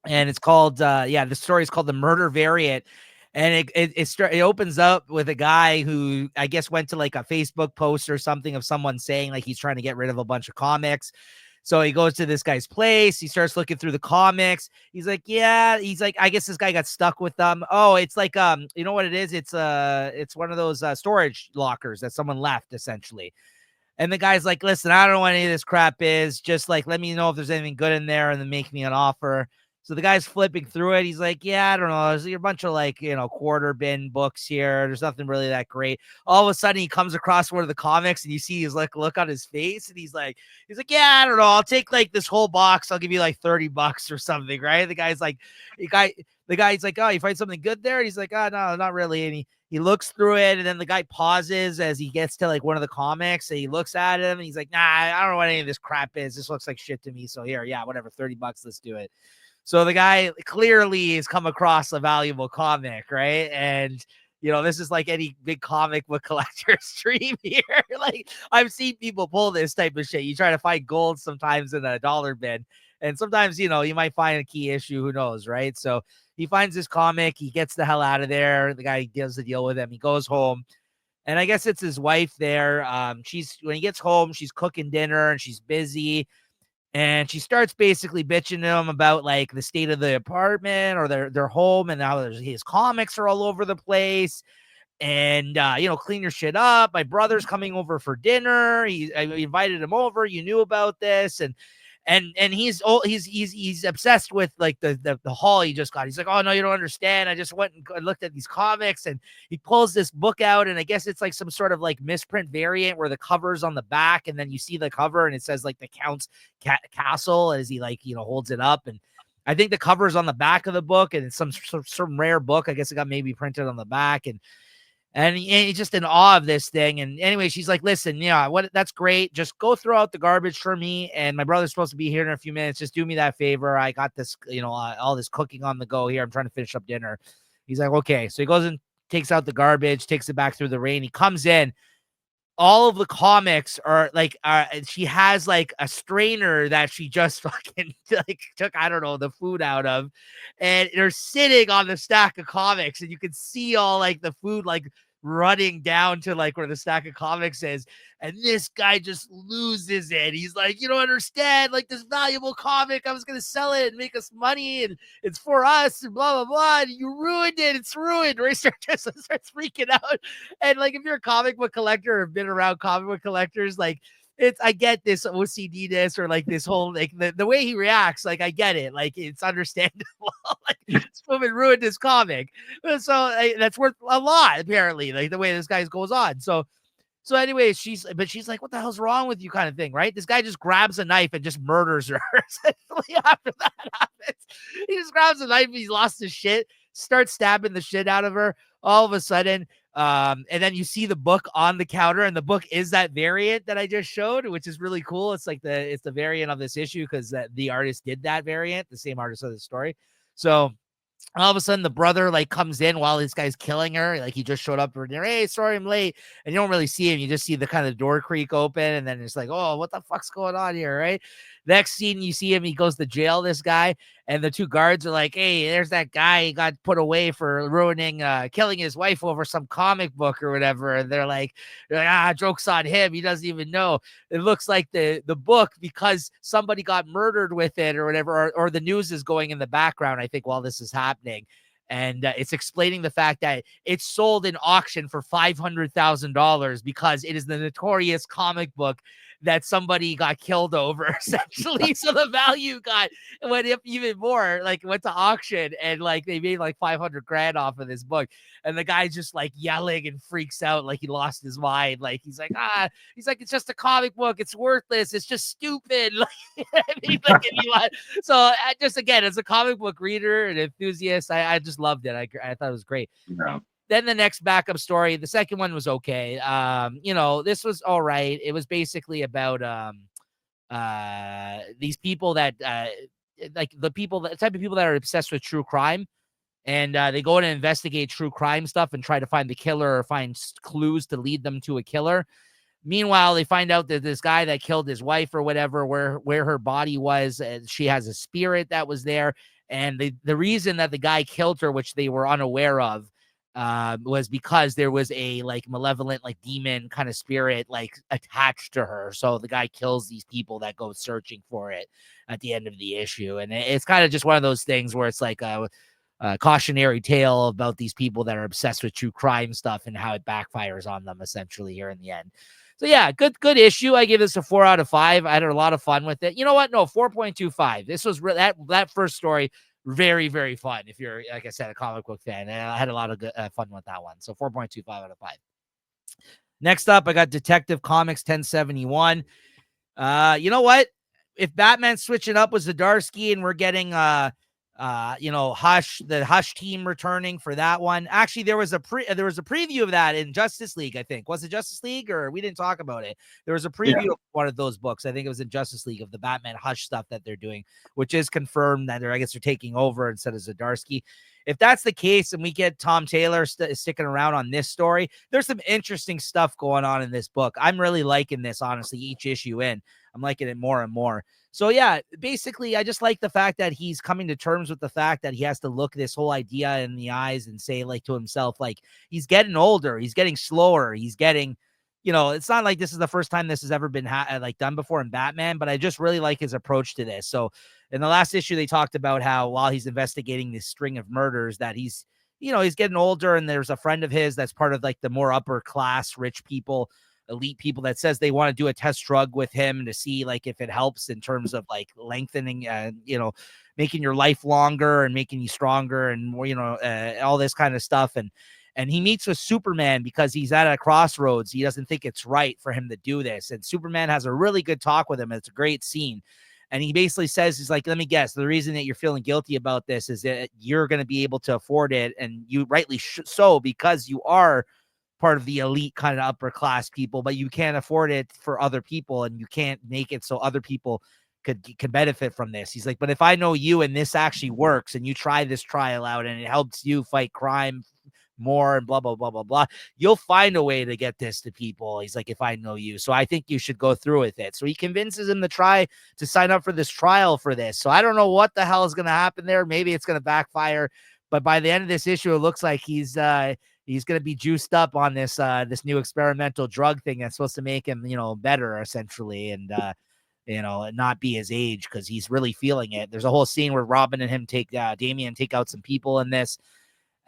it's called the story is called The Murder Variant, and it opens up with a guy who I guess went to like a Facebook post or something of someone saying like he's trying to get rid of a bunch of comics. So he goes to this guy's place. He starts looking through the comics. He's like, yeah. He's like, I guess this guy got stuck with them. Oh, it's like, you know what it is? It's one of those storage lockers that someone left, essentially. And the guy's like, listen, I don't know what any of this crap is. Just like, let me know if there's anything good in there and then make me an offer. So the guy's flipping through it. He's like, yeah, I don't know. There's a bunch of like, quarter bin books here. There's nothing really that great. All of a sudden he comes across one of the comics and you see his like look on his face. And he's like, yeah, I don't know. I'll take like this whole box. I'll give you like $30 or something. Right. The guy's like, oh, you find something good there? And he's like, oh, no, not really. And he looks through it, and then the guy pauses as he gets to like one of the comics, and he looks at him and he's like, nah, I don't know what any of this crap is. This looks like shit to me. So here, yeah, whatever, $30, let's do it. So the guy clearly has come across a valuable comic, right? And this is like any big comic book collector's dream here. Like I've seen people pull this type of shit. You try to find gold sometimes in a dollar bin, and sometimes you might find a key issue. Who knows, right? So he finds this comic. He gets the hell out of there. The guy does the deal with him. He goes home. And I guess it's his wife there. When he gets home, she's cooking dinner and she's busy. And she starts basically bitching to him about like the state of the apartment or their home and how his comics are all over the place. And clean your shit up. My brother's coming over for dinner. I invited him over. You knew about this, and he's obsessed with like the haul he just got. He's like, oh no, you don't understand. I just went and looked at these comics, and he pulls this book out, and I guess it's like some sort of like misprint variant where the cover's on the back, and then you see the cover, and it says like the Count's castle as he like holds it up, and I think the cover's on the back of the book, and it's some rare book. I guess it got maybe printed on the back, and he's just in awe of this thing. And anyway, she's like, listen, that's great. Just go throw out the garbage for me. And my brother's supposed to be here in a few minutes. Just do me that favor. I got this, all this cooking on the go here. I'm trying to finish up dinner. He's like, okay. So he goes and takes out the garbage, takes it back through the rain. He comes in. All of the comics are like, she has like a strainer that she just fucking like took, I don't know, the food out of, and they're sitting on the stack of comics, and you can see all like the food like running down to like where the stack of comics is. And this guy just loses it. He's like, you don't understand, like this valuable comic, I was going to sell it and make us money, and it's for us, and blah, blah, blah. And you ruined it. It's ruined. Racer just starts freaking out. And like, if you're a comic book collector or have been around comic book collectors, like, I get this OCD-ness or like this whole, like the way he reacts, like I get it. Like it's understandable. Like this woman ruined his comic. So that's worth a lot, apparently, like the way this guy goes on. So anyway, she's like, what the hell's wrong with you kind of thing, right? This guy just grabs a knife and just murders her. Essentially after that happens, he just grabs a knife. He's lost his shit, starts stabbing the shit out of her. All of a sudden, and then you see the book on the counter, and the book is that variant that I just showed, which is really cool. It's like it's the variant of this issue because the artist did that variant, the same artist of the story. So all of a sudden the brother like comes in while this guy's killing her. Like he just showed up for dinner. Hey, sorry I'm late. And you don't really see him. You just see the kind of door creak open, and then it's like, oh, what the fuck's going on here, right? Next scene, you see him. He goes to jail, this guy, and the two guards are like, hey, there's that guy. He got put away for killing his wife over some comic book or whatever. And they're like, joke's on him. He doesn't even know. It looks like the book, because somebody got murdered with it or whatever, or the news is going in the background, I think, while this is happening. And it's explaining the fact that it's sold in auction for $500,000 because it is the notorious comic book that somebody got killed over, essentially. So the value went up even more, like went to auction, and like they made like 500 grand off of this book. And the guy's just like yelling and freaks out like he lost his mind. Like he's like, it's just a comic book. It's worthless. It's just stupid. So just again, as a comic book reader and enthusiast, I just loved it. I thought it was great.
Yeah.
Then the next backup story, the second one was okay. This was all right. It was basically about these people that like the type of people that are obsessed with true crime, and they go in and investigate true crime stuff and try to find the killer or find clues to lead them to a killer. Meanwhile, they find out that this guy that killed his wife or whatever, where her body was, she has a spirit that was there. And the reason that the guy killed her, which they were unaware of, was because there was a like malevolent, like demon kind of spirit like attached to her. So the guy kills these people that go searching for it at the end of the issue. And it's kind of just one of those things where it's like a cautionary tale about these people that are obsessed with true crime stuff and how it backfires on them essentially here in the end. So yeah, good issue. I give this a 4 out of 5. I had a lot of fun with it. You know what? No, 4.25. This was that first story very, very fun. If you're, like I said, a comic book fan, and I had a lot of good, fun with that one. So 4.25 out of 5. Next up, I got Detective Comics 1071. You know what? If Batman switching up was Zdarsky and we're getting Hush, the Hush team returning for that one. Actually, there was a preview of that in Justice League, I think. Was it Justice League, or we didn't talk about it? There was a preview of one of those books. I think it was in Justice League, of the Batman Hush stuff that they're doing, which is confirmed that I guess they're taking over instead of Zdarsky. If that's the case and we get Tom Taylor sticking around on this story, there's some interesting stuff going on in this book. I'm really liking this, honestly, each issue in. I'm liking it more and more. So yeah, basically, I just like the fact that he's coming to terms with the fact that he has to look this whole idea in the eyes and say, like, to himself, like, he's getting older, he's getting slower, he's getting, it's not like this is the first time this has ever been done before in Batman, but I just really like his approach to this. So in the last issue, they talked about how while he's investigating this string of murders, that he's getting older, and there's a friend of his that's part of like the more upper class, rich people, elite people, that says they want to do a test drug with him to see like if it helps in terms of like lengthening, making your life longer and making you stronger and more, all this kind of stuff. And he meets with Superman because he's at a crossroads. He doesn't think it's right for him to do this. And Superman has a really good talk with him. It's a great scene. And he basically says, he's like, let me guess, the reason that you're feeling guilty about this is that you're going to be able to afford it. And you rightly so, because you are part of the elite kind of upper class people, but you can't afford it for other people, and you can't make it so other people can benefit from this. He's like, but if I know you and this actually works and you try this trial out and it helps you fight crime more and blah, blah, blah, blah, blah, you'll find a way to get this to people. He's like, if I know you. So I think you should go through with it. So he convinces him to try to sign up for this trial for this. So I don't know what the hell is going to happen there. Maybe it's going to backfire. But by the end of this issue, it looks like he's going to be juiced up on this new experimental drug thing that's supposed to make him, better essentially, and not be his age, because he's really feeling it. There's a whole scene where Robin and him Damian take out some people in this,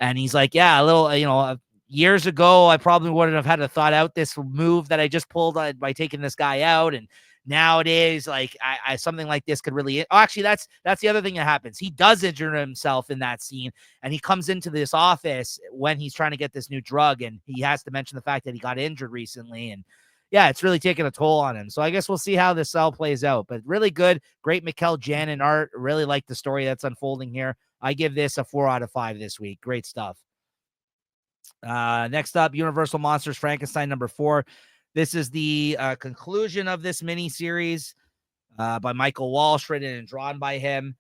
and he's like, yeah, a little, years ago, I probably wouldn't have had to thought out this move that I just pulled by taking this guy out, and nowadays, like, I something like this could really. Oh, actually, that's the other thing that happens. He does injure himself in that scene, and he comes into this office when he's trying to get this new drug, and he has to mention the fact that he got injured recently, and yeah, it's really taking a toll on him. So I guess we'll see how this all plays out. But really good, great Mikkel Janin art. Really like the story that's unfolding here. I give this a 4 out of 5 this week. Great stuff. Next up, Universal Monsters Frankenstein number 4. This is the conclusion of this miniseries by Michael Walsh, written and drawn by him.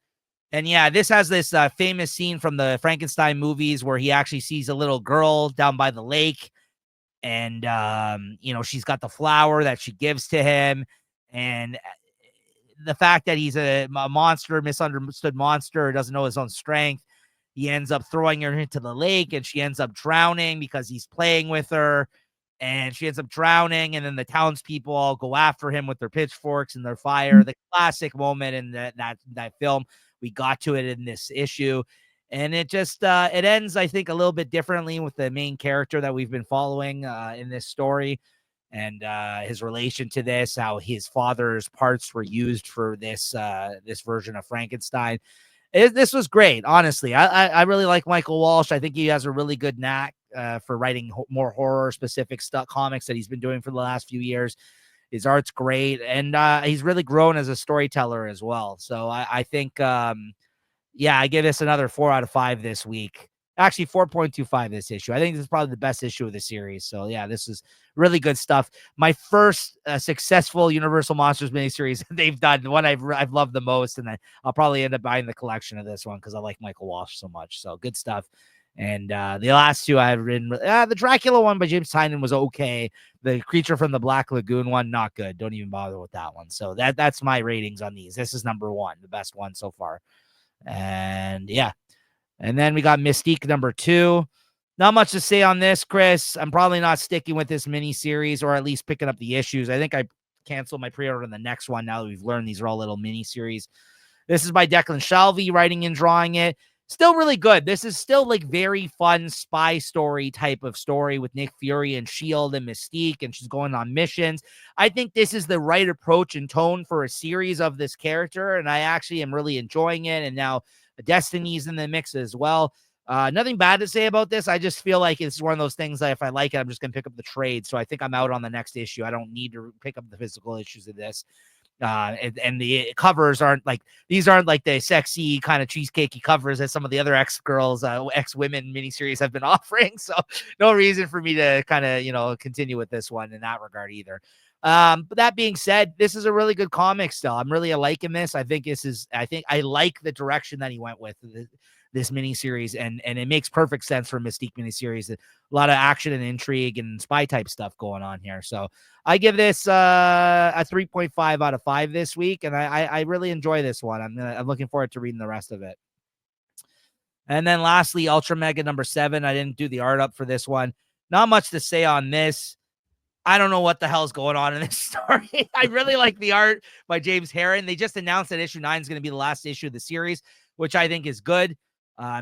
And yeah, this has this famous scene from the Frankenstein movies where he actually sees a little girl down by the lake, and she's got the flower that she gives to him, and the fact that he's a monster, misunderstood monster, doesn't know his own strength, he ends up throwing her into the lake, and she ends up drowning because he's playing with her, and she ends up drowning, and then the townspeople all go after him with their pitchforks and their fire. The classic moment in that film. We got to it in this issue, and it just it ends, I think, a little bit differently with the main character that we've been following in this story, and his relation to this, how his father's parts were used for this version of Frankenstein. This was great, honestly. I really like Michael Walsh. I think he has a really good knack for writing more horror-specific comics that he's been doing for the last few years. His art's great, and he's really grown as a storyteller as well. So I think, I give this another 4 out of 5 this week. Actually, 4.25 this issue. I think this is probably the best issue of the series. So yeah, this is really good stuff. My first successful Universal Monsters miniseries they've done, the one I've loved the most, and I'll probably end up buying the collection of this one because I like Michael Walsh so much. So good stuff. And the last two I've written, the Dracula one by James Tynion was okay. The Creature from the Black Lagoon one, not good. Don't even bother with that one. So that's my ratings on these. This is number 1, the best one so far. And yeah. And then we got Mystique number 2. Not much to say on this, Chris. I'm probably not sticking with this mini series, or at least picking up the issues. I think I canceled my pre-order on the next one now that we've learned these are all little mini series. This is by Declan Shalvey, writing and drawing it. Still really good. This is still like very fun spy story type of story with Nick Fury and S.H.I.E.L.D. and Mystique, and she's going on missions. I think this is the right approach and tone for a series of this character, and I actually am really enjoying it. And now Destiny's in the mix as well. Nothing bad to say about this. I just feel like it's one of those things that if I like it, I'm just going to pick up the trade. So I think I'm out on the next issue. I don't need to pick up the physical issues of this. And the covers aren't like, these aren't like the sexy kind of cheesecakey covers that some of the other X-Girls, X-Women miniseries have been offering. So no reason for me to kind of, continue with this one in that regard either. But that being said, this is a really good comic still. I'm really liking this. I think I like the direction that he went with this miniseries, and it makes perfect sense for a Mystique miniseries. A lot of action and intrigue and spy type stuff going on here. So I give this a 3.5 out of 5 this week, and I really enjoy this one. I'm looking forward to reading the rest of it. And then lastly, Ultra Mega number 7. I didn't do the art up for this one. Not much to say on this. I don't know what the hell's going on in this story. I really like the art by James Herron. They just announced that issue 9 is going to be the last issue of the series, which I think is good.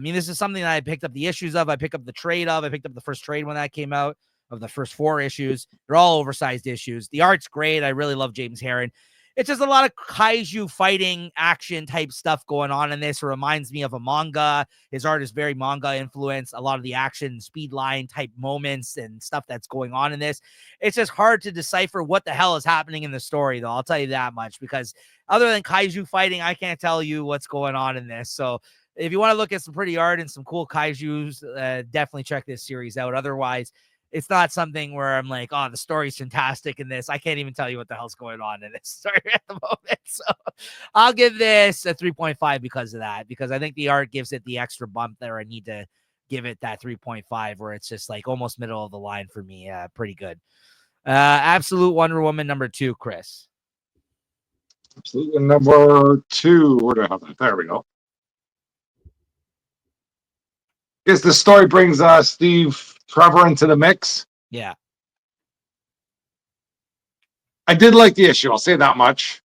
This is something that I picked up the issues of. I picked up the trade of. I picked up the first trade when that came out of the first 4 issues. They're all oversized issues. The art's great. I really love James Herron. It's just a lot of kaiju fighting action type stuff going on in this. It reminds me of a manga. His art is very manga influenced. A lot of the action speed line type moments and stuff that's going on in this. It's just hard to decipher what the hell is happening in the story, though. I'll tell you that much, because other than kaiju fighting, I can't tell you what's going on in this. So if you want to look at some pretty art and some cool kaijus, definitely check this series out. Otherwise, it's not something where I'm like, oh, the story's fantastic in this. I can't even tell you what the hell's going on in this story at the moment. So I'll give this a 3.5 because of that, because I think the art gives it the extra bump there. I need to give it that 3.5 where it's just like almost middle of the line for me. Pretty good. Absolute Wonder Woman number 2, Chris.
Absolute number 2. Where do I have that? There we go. Guess the story brings Steve Trevor into the mix.
Yeah.
I did like the issue. I'll say that much.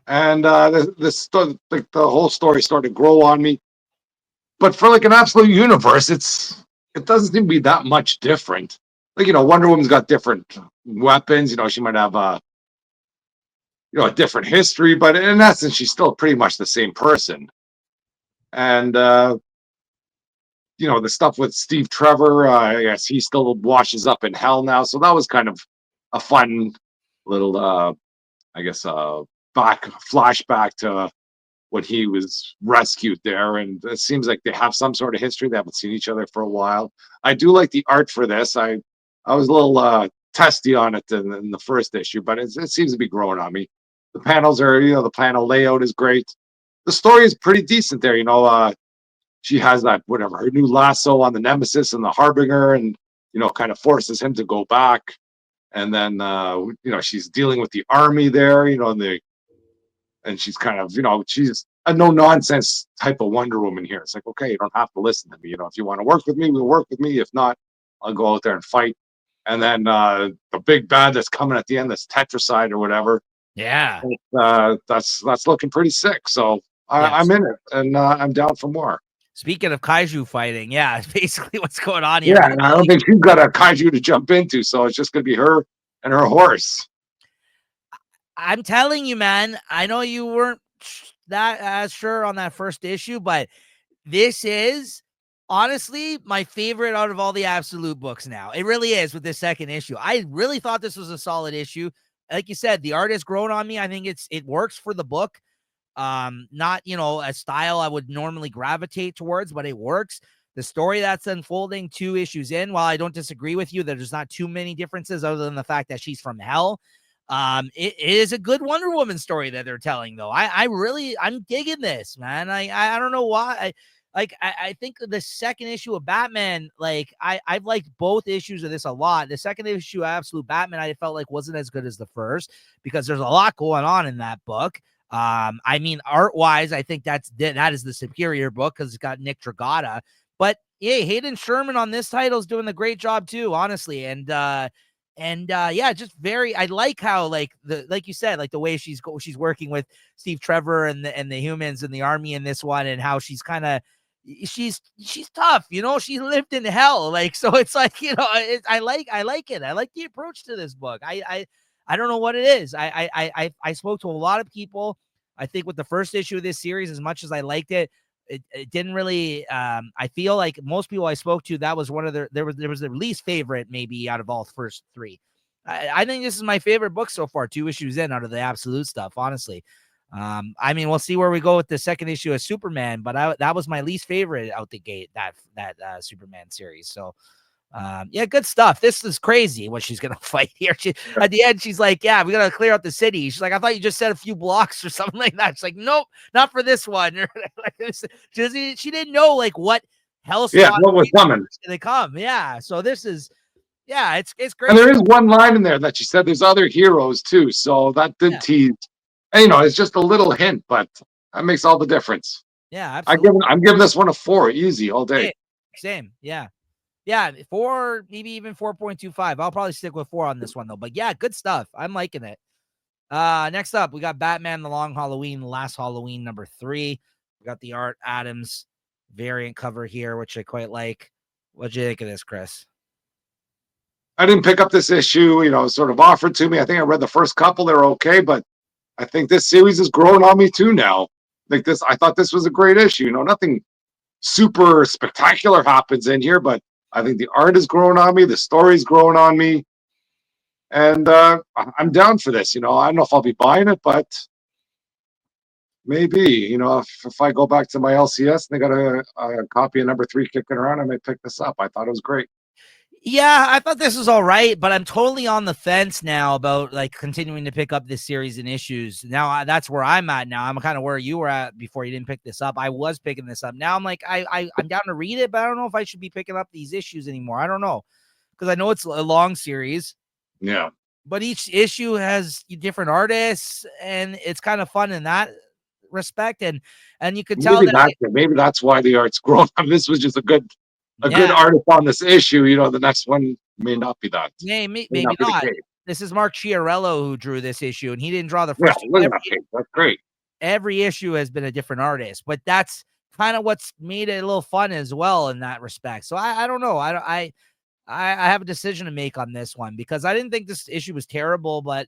And the whole story started to grow on me. But for like an absolute universe, it doesn't seem to be that much different. Like, Wonder Woman's got different weapons. She might have a different history, but in essence, she's still pretty much the same person. And the stuff with Steve Trevor, I guess he still washes up in hell now. So that was kind of a fun little, flashback to when he was rescued there. And it seems like they have some sort of history. They haven't seen each other for a while. I do like the art for this. I was a little testy on it in the first issue, but it seems to be growing on me. The panels are, the panel layout is great. The story is pretty decent there. She has that, whatever, her new lasso on the Nemesis and the Harbinger, and, kind of forces him to go back. And then, she's dealing with the army there, and she's kind of, she's a no nonsense type of Wonder Woman here. It's like, okay, you don't have to listen to me. If you want to work with me, we'll work with me. If not, I'll go out there and fight. And then the big bad that's coming at the end, that's Tetracide or whatever.
Yeah.
That's looking pretty sick. So I'm in it, and I'm down for more.
Speaking of kaiju fighting, yeah, basically what's going on here.
Yeah, and I don't think she's got a kaiju to jump into, so it's just going to be her and her horse.
I'm telling you, man, I know you weren't that as sure on that first issue, but this is honestly my favorite out of all the Absolute books now. It really is with this second issue. I really thought this was a solid issue. Like you said, the art has grown on me. I think it works for the book. Not, a style I would normally gravitate towards, but it works. The story that's unfolding 2 issues in, while I don't disagree with you that there's not too many differences other than the fact that she's from hell, it is a good Wonder Woman story that they're telling, though. I'm digging this, man. I don't know why. I think the second issue of Batman, I've liked both issues of this a lot. The second issue of Absolute Batman, I felt like wasn't as good as the first because there's a lot going on in that book. Art wise, I think that is the superior book because it's got Nick Dragata. But yeah, Hayden Sherman on this title is doing a great job too, honestly. And just I like how like you said, like the way she's working with Steve Trevor and the humans and the army in this one, and how she's kind of she's tough, she lived in hell, like, so it's like, I like it. I like the approach to this book. I don't know what it is. I spoke to a lot of people. I think with the first issue of this series, as much as I liked it, it didn't really. I feel like most people I spoke to, that was one of there was their least favorite maybe out of all first three. I think this is my favorite book so far, 2 issues in out of the absolute stuff, honestly. I mean, we'll see where we go with the second issue of Superman, but that was my least favorite out the gate, that Superman series. So yeah, good stuff. This is crazy what she's gonna fight here. At the end, she's like, "Yeah, we gotta clear out the city." She's like, "I thought you just said a few blocks or something like that." She's like, "Nope, not for this one." She didn't know like what
Yeah,
hellspawn
what was coming?
gonna come. Yeah, so this is it's
And
great.
there is one line in there that she said there's other heroes too, so that did
Yeah,
tease. And, it's just a little hint, but that makes all the difference.
yeah, absolutely.
I'm giving this one a 4, easy all day.
Same, same. Yeah. Yeah, 4, maybe even 4.25. I'll probably stick with 4 on this one though. But yeah, good stuff. I'm liking it. Next up, we got Batman The Long Halloween, Last Halloween, number 3. We got the Art Adams variant cover here, which I quite like. What'd you think of this, Chris?
I didn't pick up this issue, sort of offered to me. I think I read the first couple, they're okay, but I think this series is growing on me too now. I thought this was a great issue. Nothing super spectacular happens in here, but I think the art is growing on me, the story's growing on me, and I'm down for this. I don't know if I'll be buying it, but maybe. If I go back to my LCS and they got a copy of number 3 kicking around, I might pick this up. I thought it was great.
Yeah, I thought this was all right, but I'm totally on the fence now about like continuing to pick up this series and issues. Now that's where I'm at now. I'm kind of where you were at before you didn't pick this up. I was picking this up. Now I'm like, I'm down to read it, but I don't know if I should be picking up these issues anymore. I don't know, because I know it's a long series.
Yeah.
But each issue has different artists, and it's kind of fun in that respect. And you could tell
Maybe that's why the art's grown. This was just a good
yeah,
artist on this issue. The next one may not be that.
maybe
Not be the
not.
case.
This is Mark Chiarello who drew this issue, and he didn't draw the
Yeah,
first
look
two.
at that case. That's great.
Every issue has been a different artist, but that's kind of what's made it a little fun as well in that respect. So I don't know. I have a decision to make on this one, because I didn't think this issue was terrible, but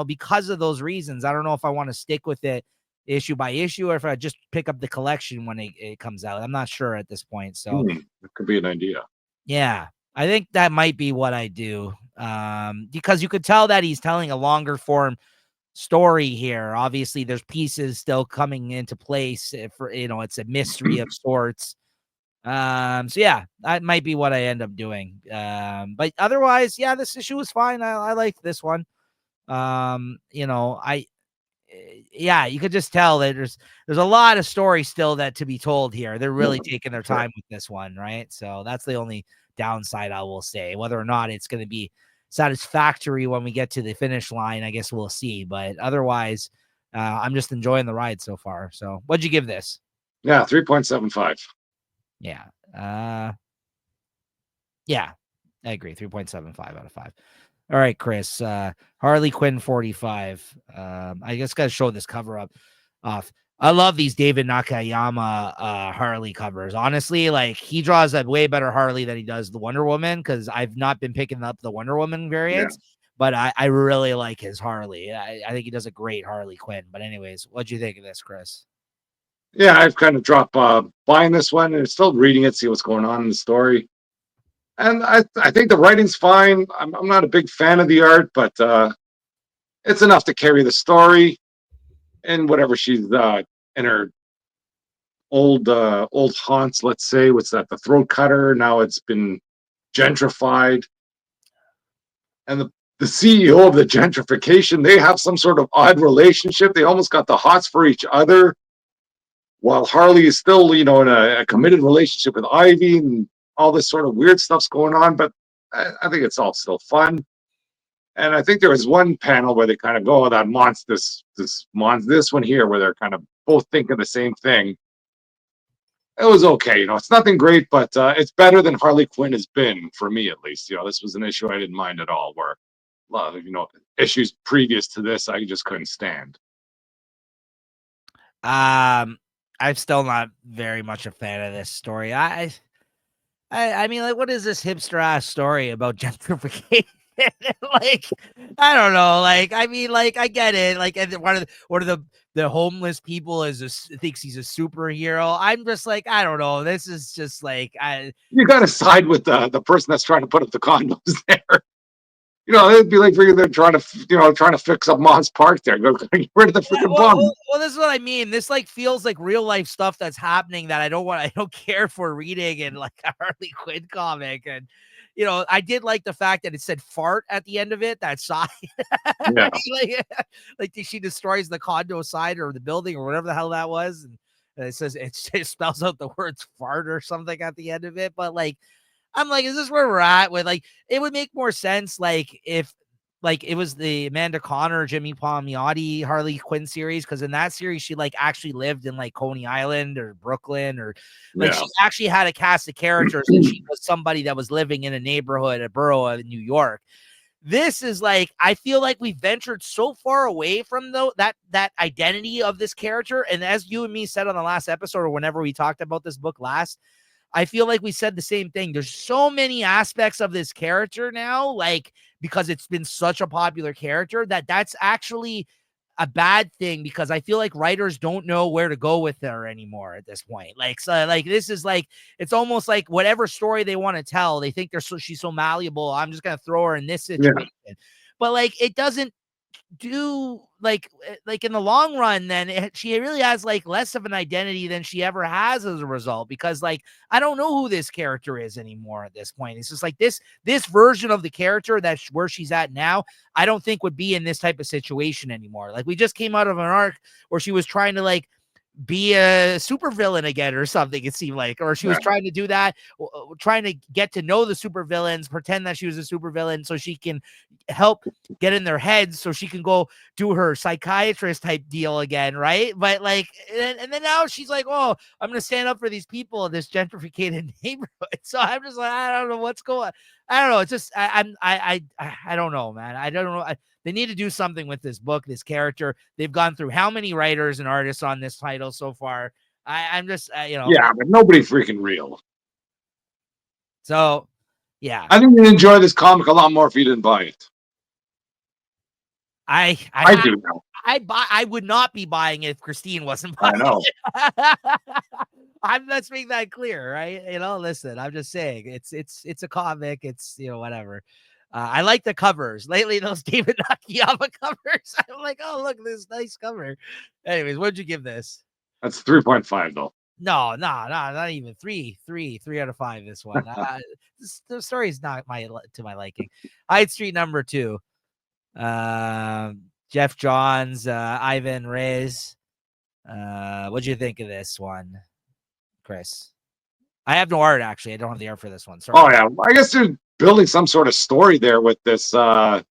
because of those reasons, I don't know if I want to stick with it issue by issue, or if I just pick up the collection when it comes out. I'm not sure at this point. So
that could be an idea.
yeah, I think that might be what I do. Because you could tell that he's telling a longer form story here. Obviously, there's pieces still coming into place for it's a mystery of sorts. So yeah, that might be what I end up doing. But otherwise, yeah, this issue was fine. I liked this one. Yeah, you could just tell that there's a lot of story still that to be told here. They're really taking their time with this one, right? So that's the only downside I will say. Whether or not it's going to be satisfactory when we get to the finish line, I guess we'll see. But otherwise, I'm just enjoying the ride so far. So what'd you give this?
Yeah, 3.75.
Yeah. Yeah, I agree. 3.75 out of 5. All right, Chris. Harley Quinn 45. I just got to show this cover up off. I love these David Nakayama Harley covers. Honestly, like he draws a way better Harley than he does the Wonder Woman, because I've not been picking up the Wonder Woman variants, but I really like his Harley. I think he does a great Harley Quinn. But anyways, what'd you think of this, Chris?
Yeah, I've kind of dropped buying this one and still reading it, see what's going on in the story. And I think the writing's fine. I'm not a big fan of the art, but it's enough to carry the story. And whatever she's in her old haunts, let's say, what's that? The throat cutter. Now it's been gentrified, and the CEO of the gentrification, they have some sort of odd relationship. They almost got the hots for each other, while Harley is still, in a committed relationship with Ivy, and all this sort of weird stuff's going on. But I think it's all still fun. And I think there was one panel where they kind of go, oh, that this one here, where they're kind of both thinking the same thing. It was okay. It's nothing great, but it's better than Harley Quinn has been, for me at least. This was an issue I didn't mind at all, where a lot of, issues previous to this, I just couldn't stand.
I'm still not very much a fan of this story. I mean, like, what is this hipster ass story about gentrification? Like, I don't know. Like, I mean, like, I get it. Like, and one of the homeless people thinks he's a superhero. I'm just like, I don't know. This is just like,
You got to side with the person that's trying to put up the condos there. It'd be like they're trying to fix up Moss Park there. Go get rid of the freaking bum.
well, this is what I mean. This like feels like real life stuff that's happening that I don't care for reading in like a Harley Quinn comic. And I did like the fact that it said fart at the end of it. That side,
Yeah.
like she destroys the condo side or the building or whatever the hell that was, and it says it spells out the words fart or something at the end of it. But like, I'm like, is this where we're at? With like, it would make more sense like if like it was the Amanda Connor, Jimmy Palmiotti Harley Quinn series, because in that series she like actually lived in like Coney Island or Brooklyn, or like she actually had a cast of characters and she was somebody that was living in a neighborhood, a borough of New York. This is like, I feel like we ventured so far away from that identity of this character. And as you and me said on the last episode, or whenever we talked about this book last, I feel like we said the same thing. There's so many aspects of this character now, like, because it's been such a popular character, that's actually a bad thing, because I feel like writers don't know where to go with her anymore at this point. Like, so like, this is like, it's almost like whatever story they want to tell, they think she's so malleable. I'm just going to throw her in this situation. Yeah. But like, it doesn't do like in the long run, then she really has like less of an identity than she ever has as a result, because like, I don't know who this character is anymore at this point. It's just like this version of the character that's where she's at now, I don't think would be in this type of situation anymore. Like, we just came out of an arc where she was trying to like be a supervillain again or something, it seemed like, or she was trying to do that, trying to get to know the supervillains, pretend that she was a supervillain so she can help get in their heads so she can go do her psychiatrist type deal again, right? But like, and then now she's like, oh, I'm gonna stand up for these people in this gentrified neighborhood. So I'm just like, I don't know what's going on. I don't know. It's just I don't know, man. I don't know. They need to do something with this book, this character. They've gone through how many writers and artists on this title so far? I'm just,
Yeah, but nobody freaking real.
So, yeah.
I think you'd enjoy this comic a lot more if you didn't buy it.
I
do now.
I would not be buying it if Christine wasn't buying it. Let's make that clear, right? Listen, I'm just saying it's a comic. It's, whatever. I like the covers. Lately, those David Nakayama covers, I'm like, oh, look, this nice cover. Anyways, what'd you give this?
That's 3.5 though.
No, not even 3 out of 5. This one, the story is not to my liking. Hyde Street #2. Jeff Johns, Ivan Reyes. What'd you think of this one, Chris? I have no art, actually. I don't have the art for this one. Sorry.
Oh yeah, I guess they're building some sort of story there with this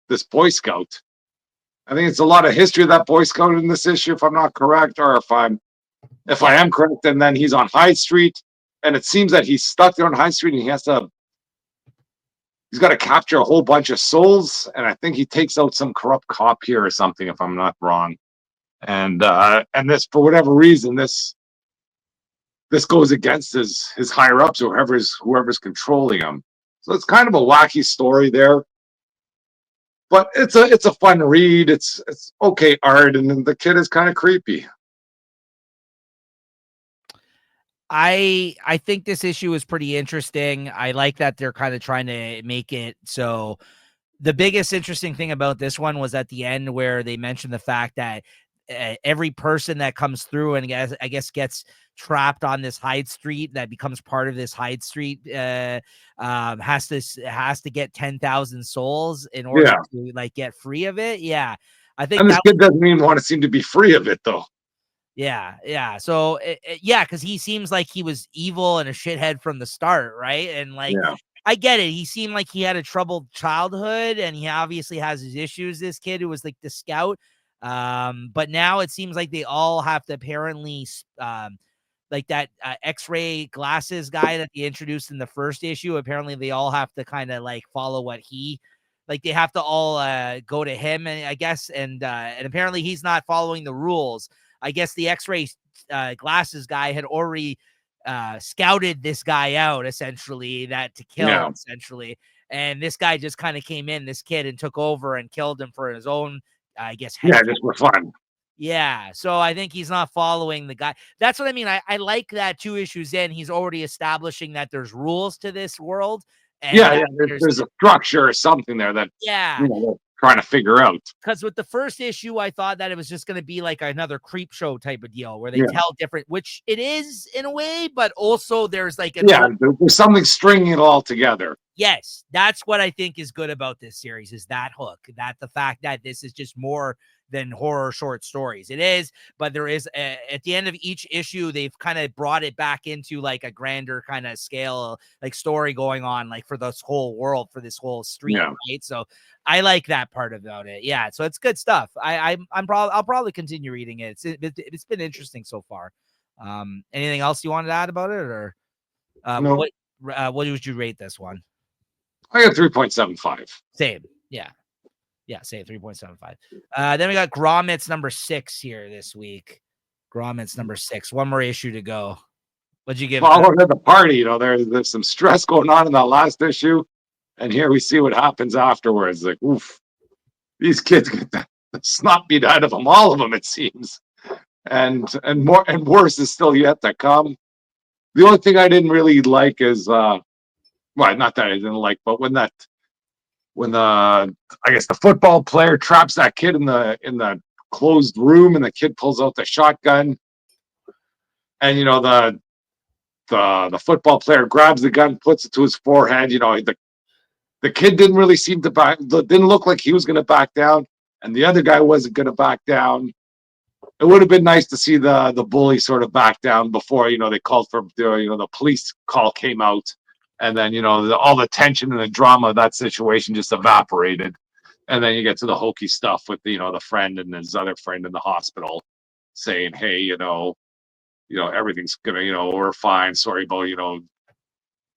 this Boy Scout. I think it's a lot of history of that Boy Scout in this issue, if I'm not correct, or if I am correct, and then he's on Hyde Street, and it seems that he's stuck there on Hyde Street, and he's got to capture a whole bunch of souls, and I think he takes out some corrupt cop here or something, if I'm not wrong. And this, for whatever reason, this goes against his higher ups, or whoever's controlling him. So it's kind of a wacky story there, but it's a fun read. It's okay art, and the kid is kind of creepy.
I think this issue is pretty interesting. I like that they're kind of trying to make it so. The biggest interesting thing about this one was at the end where they mentioned the fact that every person that comes through and I guess gets trapped on this Hyde Street, that becomes part of this Hyde Street, has to get 10,000 souls in order to like get free of it. Yeah, I think.
And this kid doesn't even want to seem to be free of it, though.
Yeah. So, yeah, because he seems like he was evil and a shithead from the start, right? And like, I get it. He seemed like he had a troubled childhood, and he obviously has his issues. This kid who was like the scout, but now it seems like they all have to apparently, like that X-ray glasses guy that they introduced in the first issue. Apparently, they all have to kind of like follow what he. Like, they have to all go to him, and I guess, and apparently he's not following the rules. I guess the X-ray glasses guy had already scouted this guy out, essentially, that to kill, essentially. and this guy just kind of came in, this kid, and took over and killed him for his own, I guess, head.
Yeah, just for fun.
Yeah, so I think he's not following the guy. That's what I mean. I like that 2 issues in, he's already establishing that there's rules to this world, and
Yeah,
that
yeah. There's a structure or something there that
yeah,
they're trying to figure out.
because with the first issue, I thought that it was just going to be like another creep show type of deal where they
Yeah,
tell different, which it is in a way, but also there's like an
yeah. There's something stringing it all together.
yes, that's what I think is good about this series is that hook, that the fact that this is just more than horror short stories. It is, but there is at the end of each issue, they've kind of brought it back into like a grander kind of scale, like story going on, like for this whole world, for this whole street,
Yeah.
right? So I like that part about it. Yeah, so it's good stuff. I'll probably continue reading it. It's been interesting so far. Anything else you wanted to add about it, or
No,
what would you rate this one?
I got 3.75.
Same. Yeah. Yeah, same 3.75. Then we got Gromit's number 6 here this week. Gromit's number 6. One more issue to go. What'd you give?
Following at the party, there's some stress going on in that last issue, and here we see what happens afterwards. Like, oof, these kids get the snot beat out of them, all of them, it seems, and more and worse is still yet to come. The only thing I didn't really like is, well, not that I didn't like, but when the I guess the football player traps that kid in the closed room, and the kid pulls out the shotgun, and the football player grabs the gun, puts it to his forehead. The kid didn't really seem to didn't look like he was going to back down, and the other guy wasn't going to back down. It would have been nice to see the bully sort of back down before they called for the police call came out, and then all the tension and the drama of that situation just evaporated, and then you get to the hokey stuff with the friend and his other friend in the hospital saying, hey, everything's gonna, we're fine, sorry about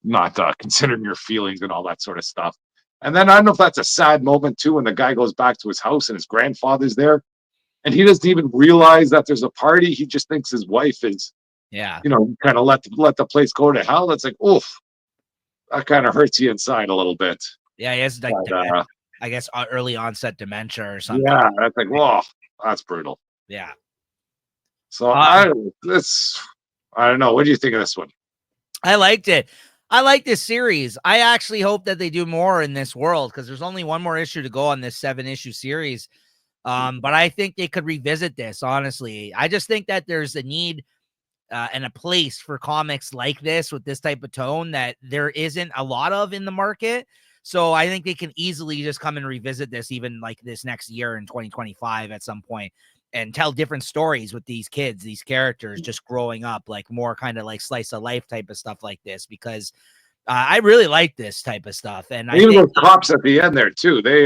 not considering your feelings and all that sort of stuff. And then I don't know if that's a sad moment too when the guy goes back to his house and his grandfather's there, and he doesn't even realize that there's a party. He just thinks his wife is,
Yeah.
kind of let the place go to hell. It's like, oof, that kind of hurts you inside a little bit.
Yeah, he has like I guess early onset dementia or something.
Yeah, that's like, whoa, that's brutal.
Yeah.
So I don't know. What do you think of this one?
I liked it. I like this series. I actually hope that they do more in this world because there's only one more issue to go on this 7-issue series. But I think they could revisit this, honestly. I just think that there's a need and a place for comics like this with this type of tone that there isn't a lot of in the market. So I think they can easily just come and revisit this even like this next year in 2025 at some point and tell different stories with these kids, these characters just growing up, like more kind of like slice of life type of stuff like this, because I really like this type of stuff. And I
even
think
those cops at the end there too, they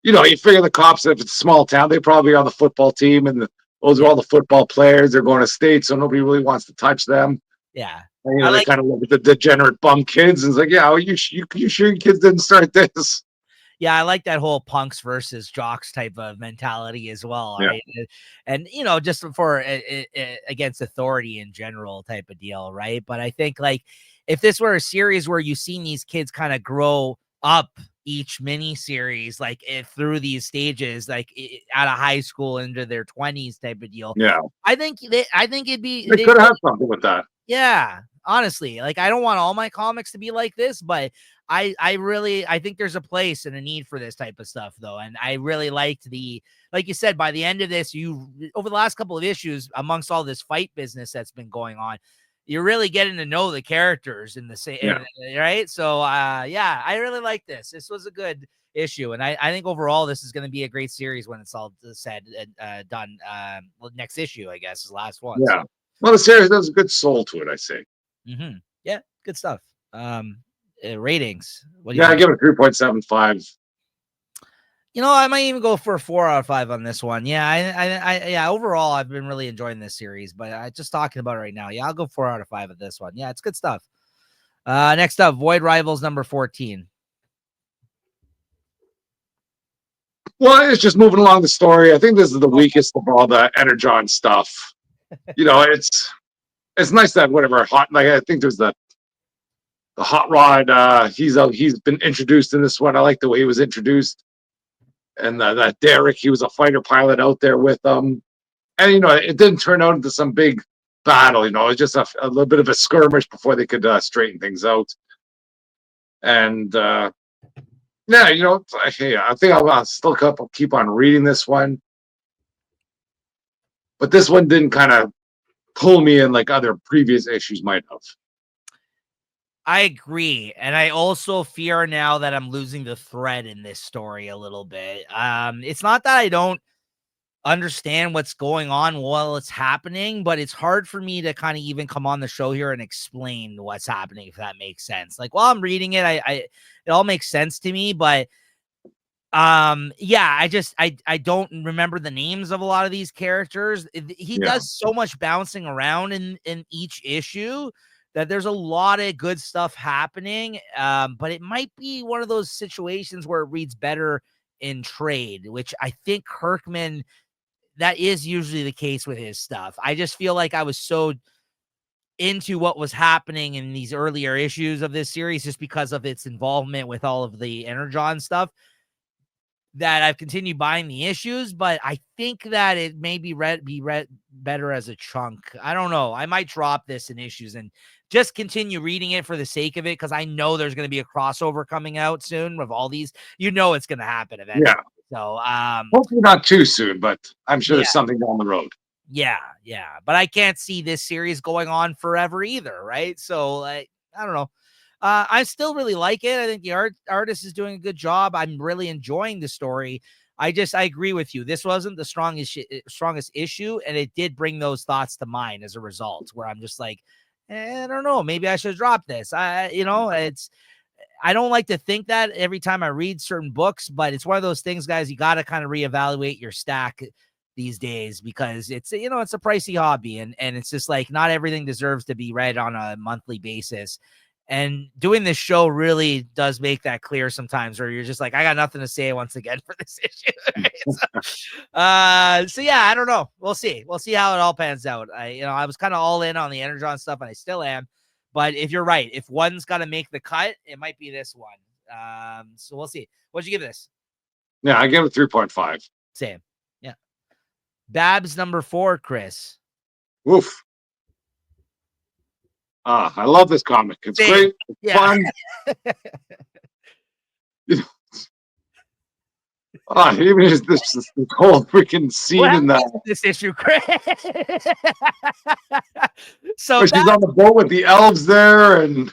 you figure the cops, if it's a small town, they probably are on the football team, and those are all the football players. They're going to state, so nobody really wants to touch them.
yeah.
And, they kind of look at the degenerate bum kids and it's like, yeah, well, you sure your kids didn't start this?
Yeah, I like that whole punks versus jocks type of mentality as well,
Yeah.
right? And just for against authority in general type of deal, right? But I think like if this were a series where you've seen these kids kind of grow up each mini series, like through these stages, like out of high school into their 20s type of deal.
Yeah,
I think it'd be
they could have something with that.
yeah, honestly, like I don't want all my comics to be like this, but I think there's a place and a need for this type of stuff though. And I really liked like you said, by the end of this, over the last couple of issues, amongst all this fight business that's been going on, you're really getting to know the characters in the same, right? So yeah, I really like this. This was a good issue, and I think overall this is going to be a great series when it's all said and done. Next issue, I guess, is the last one.
Yeah.
So.
Well, the series has a good soul to it, I say.
Mm-hmm. Yeah, good stuff. Ratings. What do
I give it 3.75.
I might even go for a 4 out of 5 on this one. Yeah, overall, I've been really enjoying this series, but I just talking about it right now. Yeah, I'll go 4 out of 5 at this one. Yeah, it's good stuff. Next up, Void Rivals number 14.
Well, it's just moving along the story. I think this is the weakest of all the Energon stuff. It's nice that whatever hot, like I think there's the hot rod. He's been introduced in this one. I like the way he was introduced. And that Derek, he was a fighter pilot out there with them. And it didn't turn out into some big battle. It was just a little bit of a skirmish before they could straighten things out. And yeah, hey, I think I'll still keep on reading this one, but this one didn't kind of pull me in like other previous issues might have.
I agree. And I also fear now that I'm losing the thread in this story a little bit. It's not that I don't understand what's going on while it's happening, but it's hard for me to kind of even come on the show here and explain what's happening, if that makes sense. Like while I'm reading it, it all makes sense to me, but yeah, I don't remember the names of a lot of these characters. He does so much bouncing around in each issue that there's a lot of good stuff happening. But it might be one of those situations where it reads better in trade, which I think Kirkman, that is usually the case with his stuff. I just feel like I was so into what was happening in these earlier issues of this series just because of its involvement with all of the Energon stuff, that I've continued buying the issues, but I think that it may be read better as a chunk. I don't know. I might drop this in issues and just continue reading it for the sake of it, because I know there's going to be a crossover coming out soon of all these. It's going to happen eventually.
Yeah.
So
hopefully not too soon, but I'm sure
yeah.
there's something down the road.
Yeah. But I can't see this series going on forever either, right? So I don't know. I still really like it. I think the artist is doing a good job. I'm really enjoying the story. I agree with you. This wasn't the strongest issue, and it did bring those thoughts to mind as a result, where I'm just like, I don't know, maybe I should drop this. I don't like to think that every time I read certain books, but it's one of those things, guys, you got to kind of reevaluate your stack these days, because it's a pricey hobby, and it's just like not everything deserves to be read on a monthly basis. And doing this show really does make that clear sometimes, where you're just like, I got nothing to say once again for this issue. Right? So yeah, I don't know. We'll see how it all pans out. I was kind of all in on the Energon stuff, and I still am. But if you're right, if one's got to make the cut, it might be this one. So we'll see. What'd you give this?
Yeah, I give it 3.5.
Same. Yeah. Babs number 4, Chris.
Woof. I love this comic. It's
Same.
great. It's fun. Even just this whole freaking scene in
this issue, Chris. So
she's on the boat with the elves there, and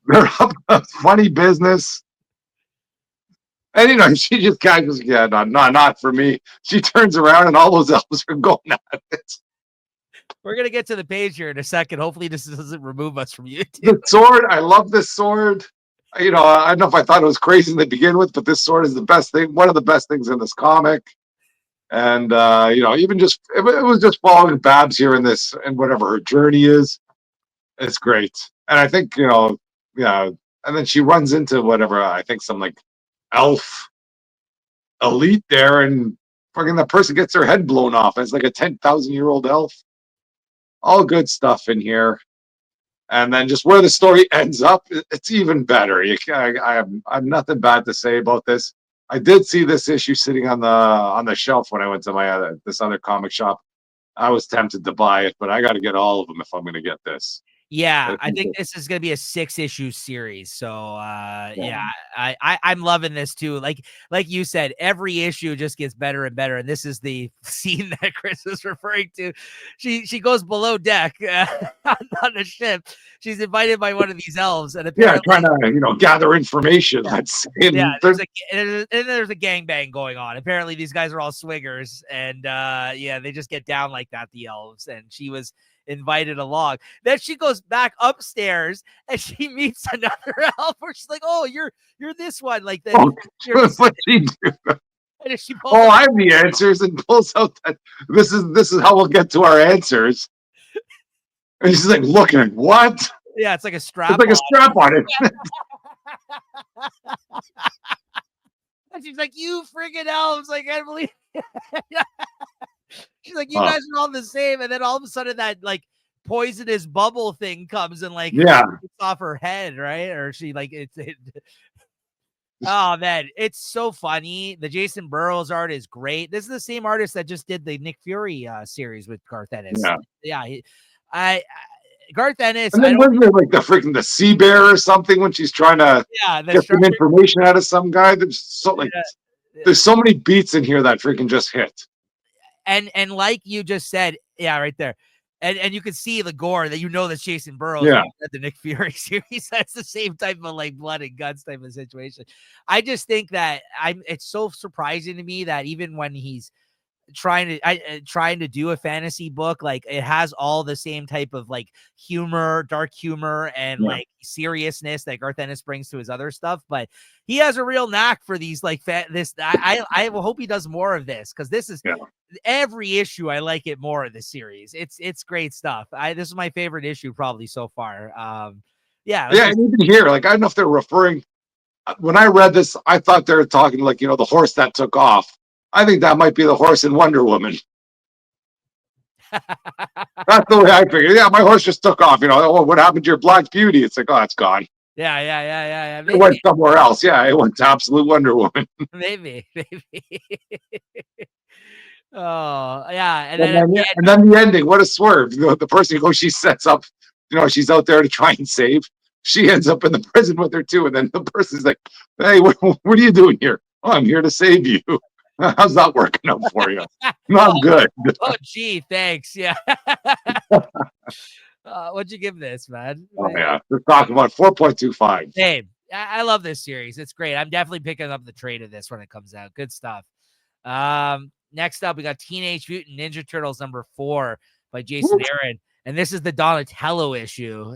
they're up a funny business. And she just kind of goes, yeah, not for me. She turns around and all those elves are going at it.
We're gonna get to the page here in a second. Hopefully, this doesn't remove us from YouTube.
The sword, I love this sword. I don't know if I thought it was crazy to begin with, but this sword is the best thing, one of the best things in this comic. And even just it was just following Babs here in this and whatever her journey is. It's great. And I think, yeah, and then she runs into whatever, I think some like elf elite there, and fucking that person gets their head blown off. It's like a 10,000-year-old elf. All good stuff in here. And then just where the story ends up, it's even better. I have nothing bad to say about this. I did see this issue sitting on the shelf when I went to my this other comic shop. I was tempted to buy it, but I got to get all of them if I'm going to get this.
Yeah, I think this is going to be a 6-issue series. So, yeah, I'm loving this too. Like you said, every issue just gets better and better. And this is the scene that Chris is referring to. She goes below deck on a ship. She's invited by one of these elves, and apparently,
trying to gather information. Let's say.
There's a gangbang going on. Apparently, these guys are all swingers, and they just get down like that. The elves, and she was invited along. Then she goes back upstairs and she meets another elf where she's like, oh, you're this one. Like that.
What she do?
I
have the answers, and pulls out that this is how we'll get to our answers. And she's like looking at what?
Yeah, it's like a strap.
It's like a strap on it.
And she's like, you friggin' elves. Like, I can't believe She's like, you guys are all the same. And then all of a sudden that like poisonous bubble thing comes and like
Yeah.
it's off her head, right? Or she like oh man, it's so funny. The Jason Burrows art is great. This is the same artist that just did the Nick Fury series with Garth Ennis.
Yeah.
Yeah, I Garth Ennis.
And
I
then
don't.
wasn't there like the sea bear or something when she's trying to
Yeah, the
get some
structure.
information out of some guy? There's so like
Yeah,
there's so many beats in here that freaking just hit.
and like you just said, yeah, right there. And you can see the gore that that's Jason Burrows
Yeah.
when you the Nick Fury series. That's the same type of like blood and guts type of situation. I just think that it's so surprising to me that even when he's trying to do a fantasy book, like it has all the same type of like humor, dark humor, and
Yeah.
like seriousness that Garth Ennis brings to his other stuff. But he has a real knack for these like this. I hope he does more of this, because this is
Yeah.
every issue. I like it more of this series. It's great stuff. This is my favorite issue probably so far. Yeah,
Yeah, and even here, like I don't know if they're referring. When I read this, I thought they were talking like the horse that took off. I think that might be the horse in Wonder Woman. That's the way I figured. Yeah, my horse just took off. Oh, what happened to your Black Beauty? It's like, oh, it's gone.
yeah.
It went somewhere else. Yeah, it went to Absolute Wonder Woman.
Maybe. Oh yeah, and
And
then at
then,
the
yeah,
end,
and then the ending. What a swerve! The person who she sets up. She's out there to try and save. She ends up in the prison with her too. And then the person's like, "Hey, what are you doing here? Oh, I'm here to save you. How's that working out for you? Not good."
oh gee, thanks. Yeah. What'd you give this, man?
Oh yeah, we're talking about 4.25.
Same. I love this series. It's great. I'm definitely picking up the trade of this when it comes out. Good stuff. Next up, we got Teenage Mutant Ninja Turtles #4 by Jason Aaron. And this is the Donatello issue.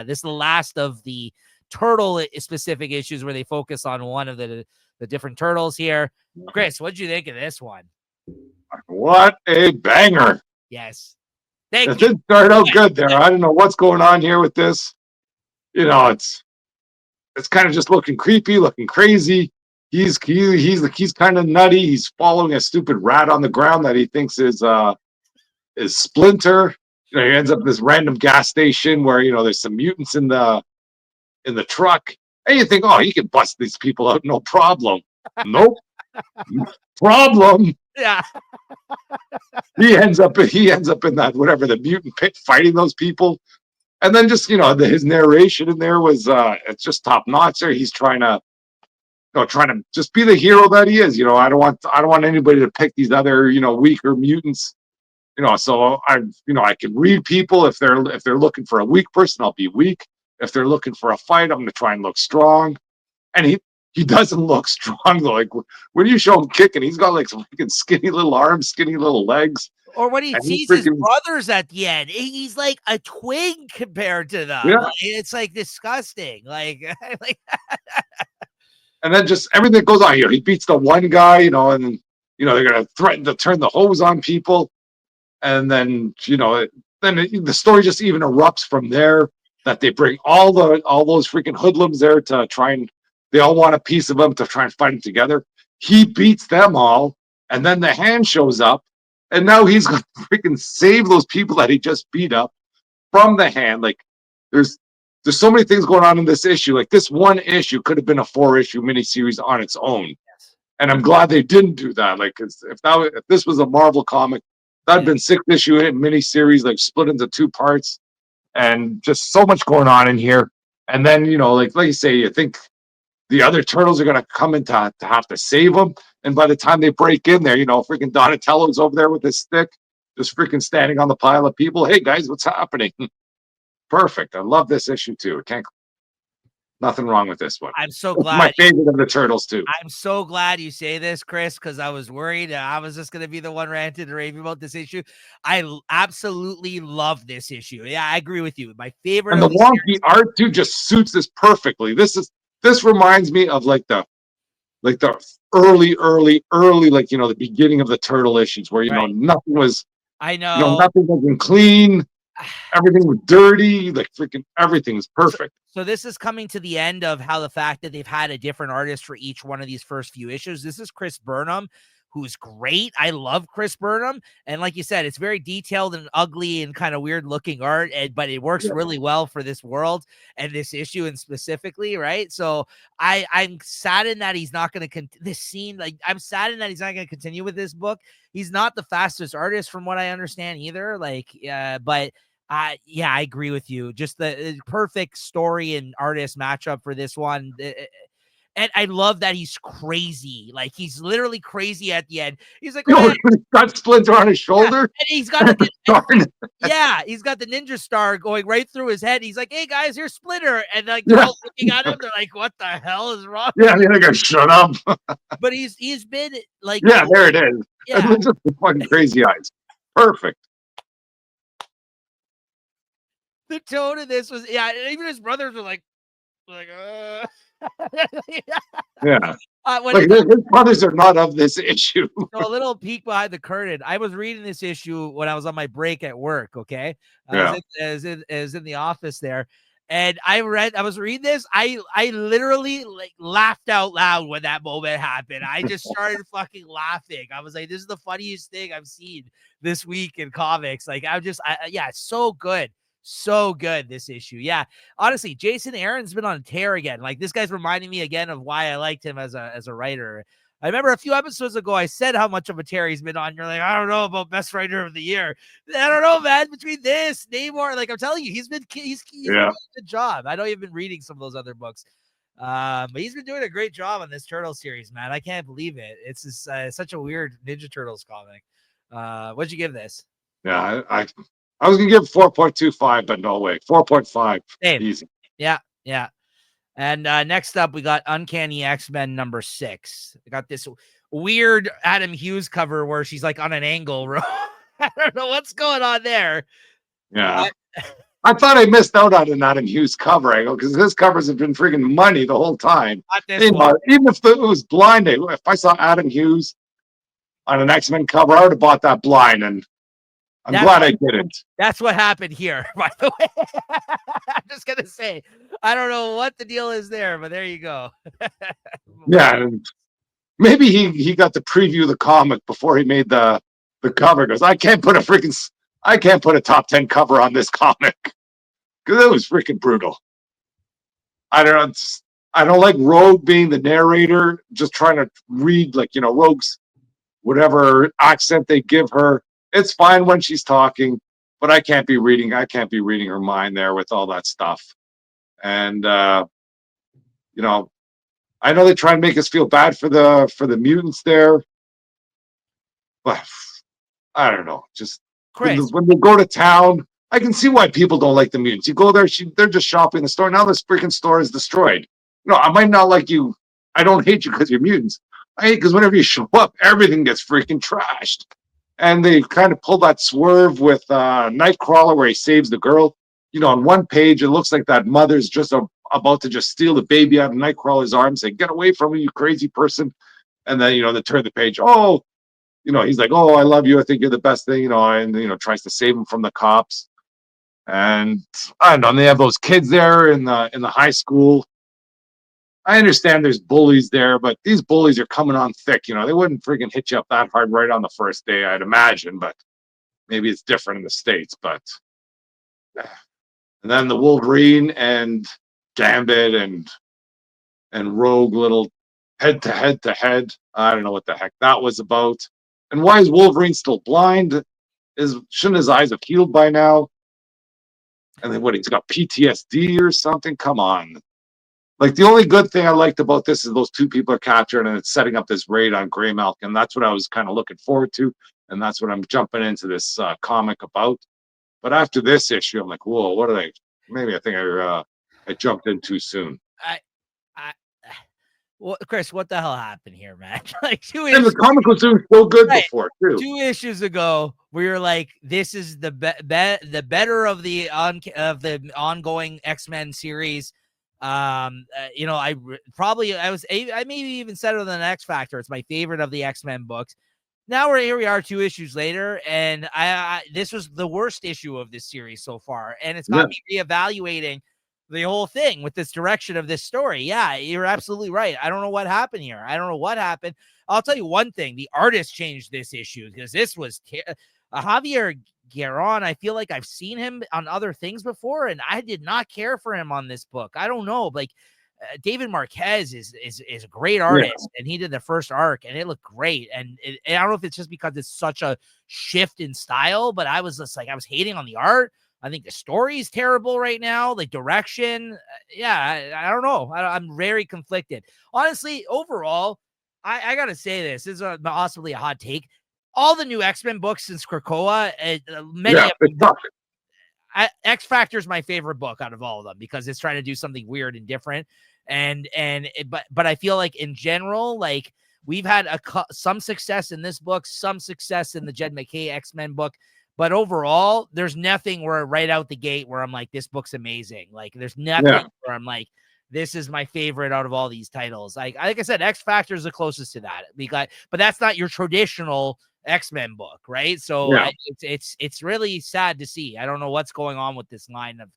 This is the last of the turtle specific issues where they focus on one of the different turtles here. Chris, what'd you think of this one?
What a banger.
Yes. Thank
It
you.
didn't start out good there. I don't know what's going on here with this. It's kind of just looking creepy, looking crazy. He's kind of nutty. He's following a stupid rat on the ground that he thinks is Splinter. He ends up at this random gas station where there's some mutants in the truck, and you think, oh, he can bust these people out, no problem. Nope, problem.
Yeah.
He ends up in that whatever the mutant pit fighting those people, and then just his narration in there was it's just top notch. There, he's trying to just be the hero that he is. I don't want anybody to pick these other weaker mutants. So I can read people. If they're looking for a weak person, I'll be weak. If they're looking for a fight, I'm going to try and look strong. And he doesn't look strong though. Like when you show him kicking, he's got like some freaking skinny little arms, skinny little legs.
Or when he sees his brothers at the end, he's like a twig compared to them.
Yeah.
Like, it's like disgusting. Like
and then just everything that goes on here. He beats the one guy, and then they're going to threaten to turn the hose on people. And then the story just even erupts from there, that they bring all those freaking hoodlums there to try and they all want a piece of him to try and fight him together. He beats them all, and then the Hand shows up, and now he's going to freaking save those people that he just beat up from the Hand. Like there's so many things going on in this issue. Like this one issue could have been a 4-issue miniseries on its own.
yes.
And I'm glad they didn't do that. Like if this was a Marvel comic, that'd been 6-issue miniseries, like split into 2 parts, and just so much going on in here. And then like you say, you think the other turtles are gonna come in to have to save them, and by the time they break in there, freaking Donatello's over there with his stick, just freaking standing on the pile of people. Hey guys, what's happening? Perfect. I love this issue too. Nothing wrong with this one.
I'm so
It's
glad.
my favorite of the turtles too.
I'm so glad you say this, Chris, because I was worried I was just going to be the one ranting and raving about this issue. I absolutely love this issue. Yeah, I agree with you. My favorite.
And the wonky art too just suits this perfectly. This reminds me of like the early, like the beginning of the turtle issues where nothing was.
I know.
Nothing was clean. Everything was dirty. Like freaking everything was perfect.
So this is coming to the end of how the fact that they've had a different artist for each one of these first few issues. This is Chris Burnham, who's great. I love Chris Burnham. And like you said, it's very detailed and ugly and kind of weird looking art, but it works really well for this world and this issue and specifically, right? So I'm saddened that he's not going to this scene. Like, I'm saddened that he's not going to continue with this book. He's not the fastest artist from what I understand either. Like, but yeah, I agree with you. Just the perfect story and artist matchup for this one. And I love that he's crazy. Like, he's literally crazy at the end. He's like, oh,
he's got Splinter on his shoulder.
And he's got he's got the ninja star going right through his head. He's like, hey guys, here's Splinter. And like, they're all looking at him. They're like, what the hell is wrong?
Yeah, they gotta shut up.
But he's been like,
yeah, there it is.
Yeah,
just fucking crazy eyes. Perfect.
The tone of this was, even his brothers were like,
yeah. Like, his brothers are not of this issue.
So a little peek behind the curtain. I was reading this issue when I was on my break at work. Okay, I was in the office there, and I was reading this. I literally like laughed out loud when that moment happened. I just started fucking laughing. I was like, "This is the funniest thing I've seen this week in comics." Like, so good. So good, this issue. Yeah, honestly, Jason Aaron's been on a tear again. Like, this guy's reminding me again of why I liked him as a writer. I remember a few episodes ago, I said how much of a tear he's been on. You're like, I don't know about best writer of the year. I don't know, man. Between this, Namor, like, I'm telling you, he's been doing a good job. I know you've been reading some of those other books, but he's been doing a great job on this Turtle series, man. I can't believe it. It's just, such a weird Ninja Turtles comic. What'd you give this?
Yeah, I was gonna give 4.25, but no way. 4.5. Easy.
Yeah. And next up, we got Uncanny X-Men number 6. We got this weird Adam Hughes cover where she's like on an angle. I don't know what's going on there.
Yeah. I thought I missed out on an Adam Hughes cover angle because his covers have been freaking money the whole time. Even if it was blind, if I saw Adam Hughes on an X-Men cover, I would have bought that blind, and I'm glad I didn't.
That's what happened here, by the way. I'm just going to say, I don't know what the deal is there, but there you go.
Yeah, and maybe he got to preview the comic before he made the cover. Goes, I can't put a top 10 cover on this comic because it was freaking brutal. I don't like Rogue being the narrator, just trying to read, like, Rogue's whatever accent they give her. It's fine when she's talking, but I can't be reading her mind there with all that stuff. And I know they try and make us feel bad for the mutants there, but I don't know. Just when they go to town, I can see why people don't like the mutants. You go there, they're just shopping in the store. Now this freaking store is destroyed. I might not like you. I don't hate you because you're mutants. I hate because whenever you show up, everything gets freaking trashed. And they kind of pull that swerve with Nightcrawler where he saves the girl. On one page, it looks like that mother's just about to just steal the baby out of Nightcrawler's arms, say, "Get away from me, you crazy person." And then, they turn the page. Oh, he's like, "Oh, I love you. I think you're the best thing," and, tries to save him from the cops. And I don't know, and they have those kids there in the high school. I understand there's bullies there, but these bullies are coming on thick. They wouldn't freaking hit you up that hard right on the first day, I'd imagine, but maybe it's different in the States. But and then the Wolverine and Gambit and Rogue little head to head. I don't know what the heck that was about. And why is Wolverine still blind? Shouldn't his eyes have healed by now? And then he's got PTSD or something? Come on. Like, the only good thing I liked about this is those two people are captured and it's setting up this raid on Greymalk. And that's what I was kind of looking forward to. And that's what I'm jumping into this comic about. But after this issue, I'm like, whoa, what did I think I jumped in too soon.
Well, Chris, what the hell happened here, man? Like,
the comic was doing so good before, too.
2 issues ago, we were like, this is the better of the ongoing X-Men series. I maybe even said it than X Factor. It's my favorite of the X-Men books. Now here we are 2 issues later, and this was the worst issue of this series so far, and it's got me reevaluating the whole thing with this direction of this story. Yeah, you're absolutely right. I don't know what happened here. I don't know what happened. I'll tell you one thing: the artist changed this issue because this was Javier Gueron. I feel like I've seen him on other things before, and I did not care for him on this book. I don't know, like. David Marquez is a great artist, and he did the first arc, and it looked great. And I don't know if it's just because it's such a shift in style, but I was just like, I was hating on the art. I think the story is terrible right now, like direction. Yeah, I don't know. I'm very conflicted. Honestly, overall, I got to say this. This is possibly a hot take. All the new X-Men books since Krakoa, many of them, X Factor is my favorite book out of all of them because it's trying to do something weird and different. But I feel like in general, like we've had some success in this book, some success in the Jed McKay X-Men book, but overall, there's nothing where right out the gate where I'm like, this book's amazing. Like there's nothing where I'm like, this is my favorite out of all these titles. Like I said, X Factor is the closest to that but that's not your traditional X-Men book, right? So it's really sad to see. I don't know what's going on with this line of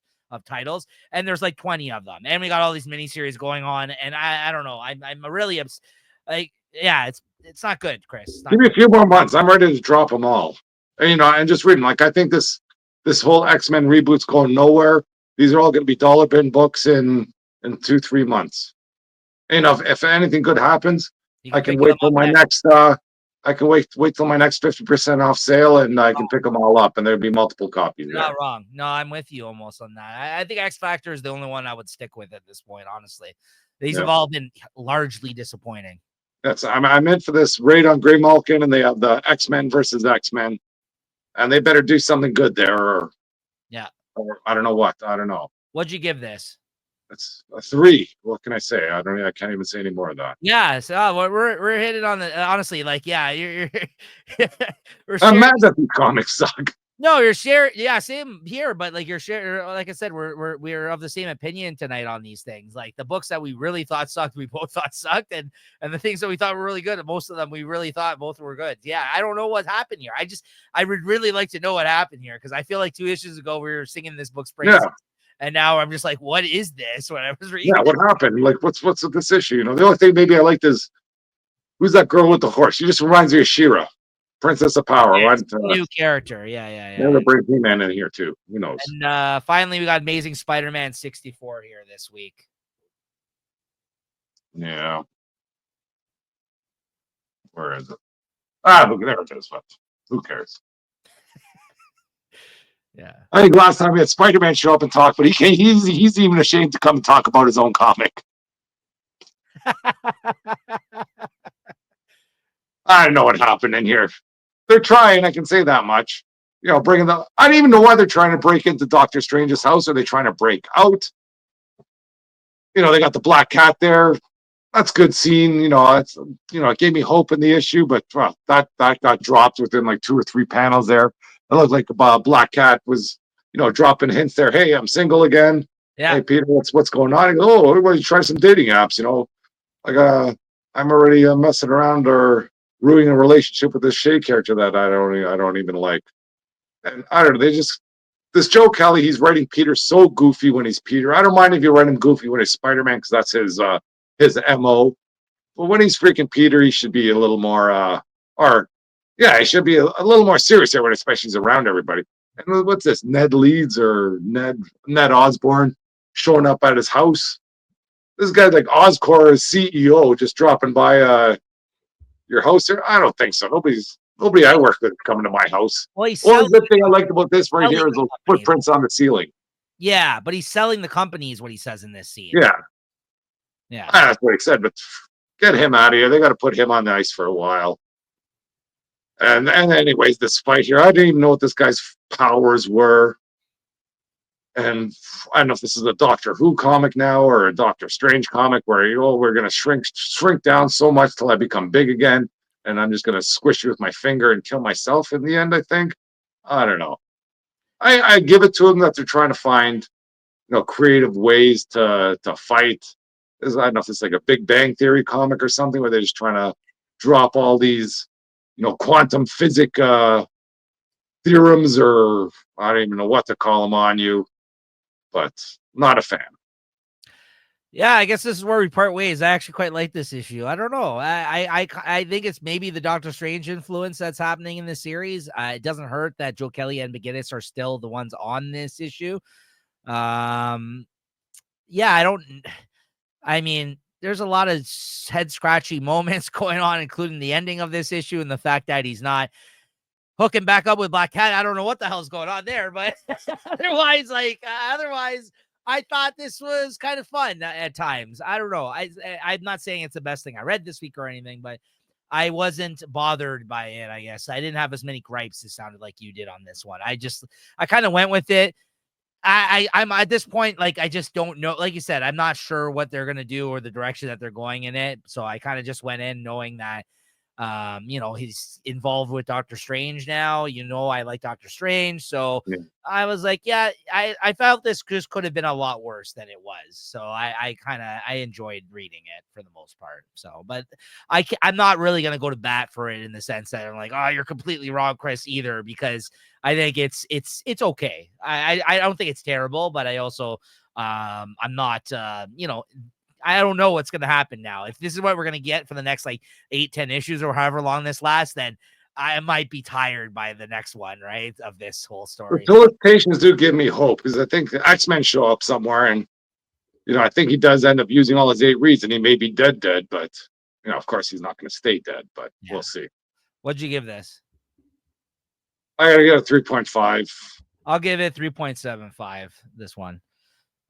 titles, and there's like 20 of them, and we got all these miniseries going on, and I don't know. I'm really like, yeah, it's not good, Chris.
Give me a few more months. I'm ready to drop them all. And, and just reading. Like I think this whole X-Men reboot's going nowhere. These are all going to be dollar bin books in 2-3 months. And if anything good happens, I can wait till my next. I can wait till my next 50% off sale, and I can pick them all up, and there'll be multiple copies.
You're not wrong. No, I'm with you almost on that. I think X Factor is the only one I would stick with at this point. Honestly, these have all been largely disappointing.
I'm in for this raid on Grey Malkin, and they have the X-Men versus X-Men, and they better do something good there, or I don't know what. I don't know.
What'd you give this?
It's a 3. What can I say? I can't even say any more of that.
Yeah, so we're hitting on the honestly, like, yeah, you're
I'm mad that these comics suck.
No, you're sharing. Yeah, same here. But like you're sharing. Like I said, we're of the same opinion tonight on these things. Like the books that we really thought sucked, we both thought sucked, and the things that we thought were really good, most of them we really thought both were good. Yeah, I don't know what happened here. I would really like to know what happened here because I feel like 2 issues ago we were singing this book's praises. Yeah. And now I'm just like, what is this? When I was reading,
what happened? Like, what's with this issue? The only thing maybe I liked is who's that girl with the horse? She just reminds me of She-Ra, Princess of Power.
Yeah, new character. Yeah.
They'll bring He-Man in here too. Who knows?
And finally, we got Amazing Spider-Man 64 here this week.
Yeah. Where is it? Look, there it is. But who cares?
Yeah.
I think last time we had Spider-Man show up and talk, but he's even ashamed to come and talk about his own comic. I don't know what happened in here. They're trying, I can say that much. Bringing the. I don't even know why they're trying to break into Doctor Strange's house. Are they trying to break out? They got the Black Cat there. That's good scene. It gave me hope in the issue, but that got dropped within like 2 or 3 panels there. It looked like Black Cat was, dropping hints there. Hey, I'm single again.
Yeah.
Hey, Peter, what's going on? He goes, oh, everybody try some dating apps. Like I'm already messing around or ruining a relationship with this Shay character that I don't even like. And I don't know. This Joe Kelly, he's writing Peter so goofy when he's Peter. I don't mind if you write him goofy when he's Spider-Man because that's his MO. But when he's freaking Peter, he should be a little more he should be a little more serious here when especially he's around everybody. And what's this? Ned Leeds or Ned Osborne showing up at his house. This guy's like Oscorp's CEO just dropping by your house here. I don't think so. Nobody I work with is coming to my house.
Well,
only good thing I liked about this right here is those footprints on the ceiling.
Yeah, but he's selling the company is what he says in this scene.
Yeah. That's what he said, but get him out of here. They got to put him on the ice for a while. And anyways, this fight here, I didn't even know what this guy's powers were. And I don't know if this is a Doctor Who comic now or a Doctor Strange comic where, we're going to shrink down so much till I become big again. And I'm just going to squish you with my finger and kill myself in the end, I think. I don't know. I give it to them that they're trying to find, creative ways to fight. I don't know if it's like a Big Bang Theory comic or something where they're just trying to drop all these, quantum physics theorems or I don't even know what to call them on you, but not a fan.
Yeah, I guess this is where we part ways. I actually quite like this issue. I don't know. I think it's maybe the Doctor Strange influence that's happening in this series. It doesn't hurt that Joe Kelly and McGinnis are still the ones on this issue. Yeah, I don't. I mean, there's a lot of head scratchy moments going on, including the ending of this issue and the fact that he's not hooking back up with Black Cat. I don't know what the hell's going on there, but otherwise, I thought this was kind of fun at times. I don't know. I'm not saying it's the best thing I read this week or anything, but I wasn't bothered by it. I guess I didn't have as many gripes as sounded like you did on this one. I kind of went with it. I'm at this point, like, I just don't know. Like you said, I'm not sure what they're gonna do or the direction that they're going in it. So I kind of just went in knowing that he's involved with Doctor Strange now. I like Doctor Strange. So
Yeah.
I was like, yeah, I felt this just could have been a lot worse than it was. So I enjoyed reading it for the most part. So, but I'm not really going to go to bat for it in the sense that I'm like, oh, you're completely wrong, Chris, either, because I think it's okay. I don't think it's terrible, but I also, I'm not, I don't know what's going to happen now. If this is what we're going to get for the next like 8-10 issues or however long this lasts, then I might be tired by the next one, right? Of this whole
The
story.
solicitations do give me hope because I think the X-Men show up somewhere, and I think he does end up using all his 8 reads, and he may be dead, but of course he's not going to stay dead, but
Yeah.
we'll see.
What'd you give this?
I gotta get a 3.5.
I'll give it 3.75. This one.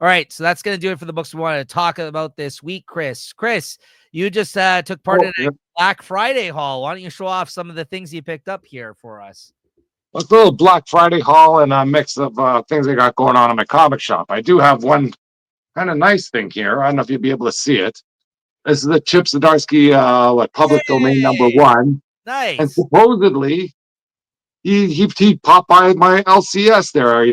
All right, so that's going to do it for the books we wanted to talk about this week, Chris. Chris, you just took part in a Black Friday haul. Why don't you show off some of the things you picked up here for us?
Let's do a Black Friday haul and a mix of things I got going on in my comic shop. I do have one kind of nice thing here. I don't know if you'll be able to see it. This is the Chip Zdarsky, public domain number
Hey,
1, and
nice.
supposedly he popped by my LCS there,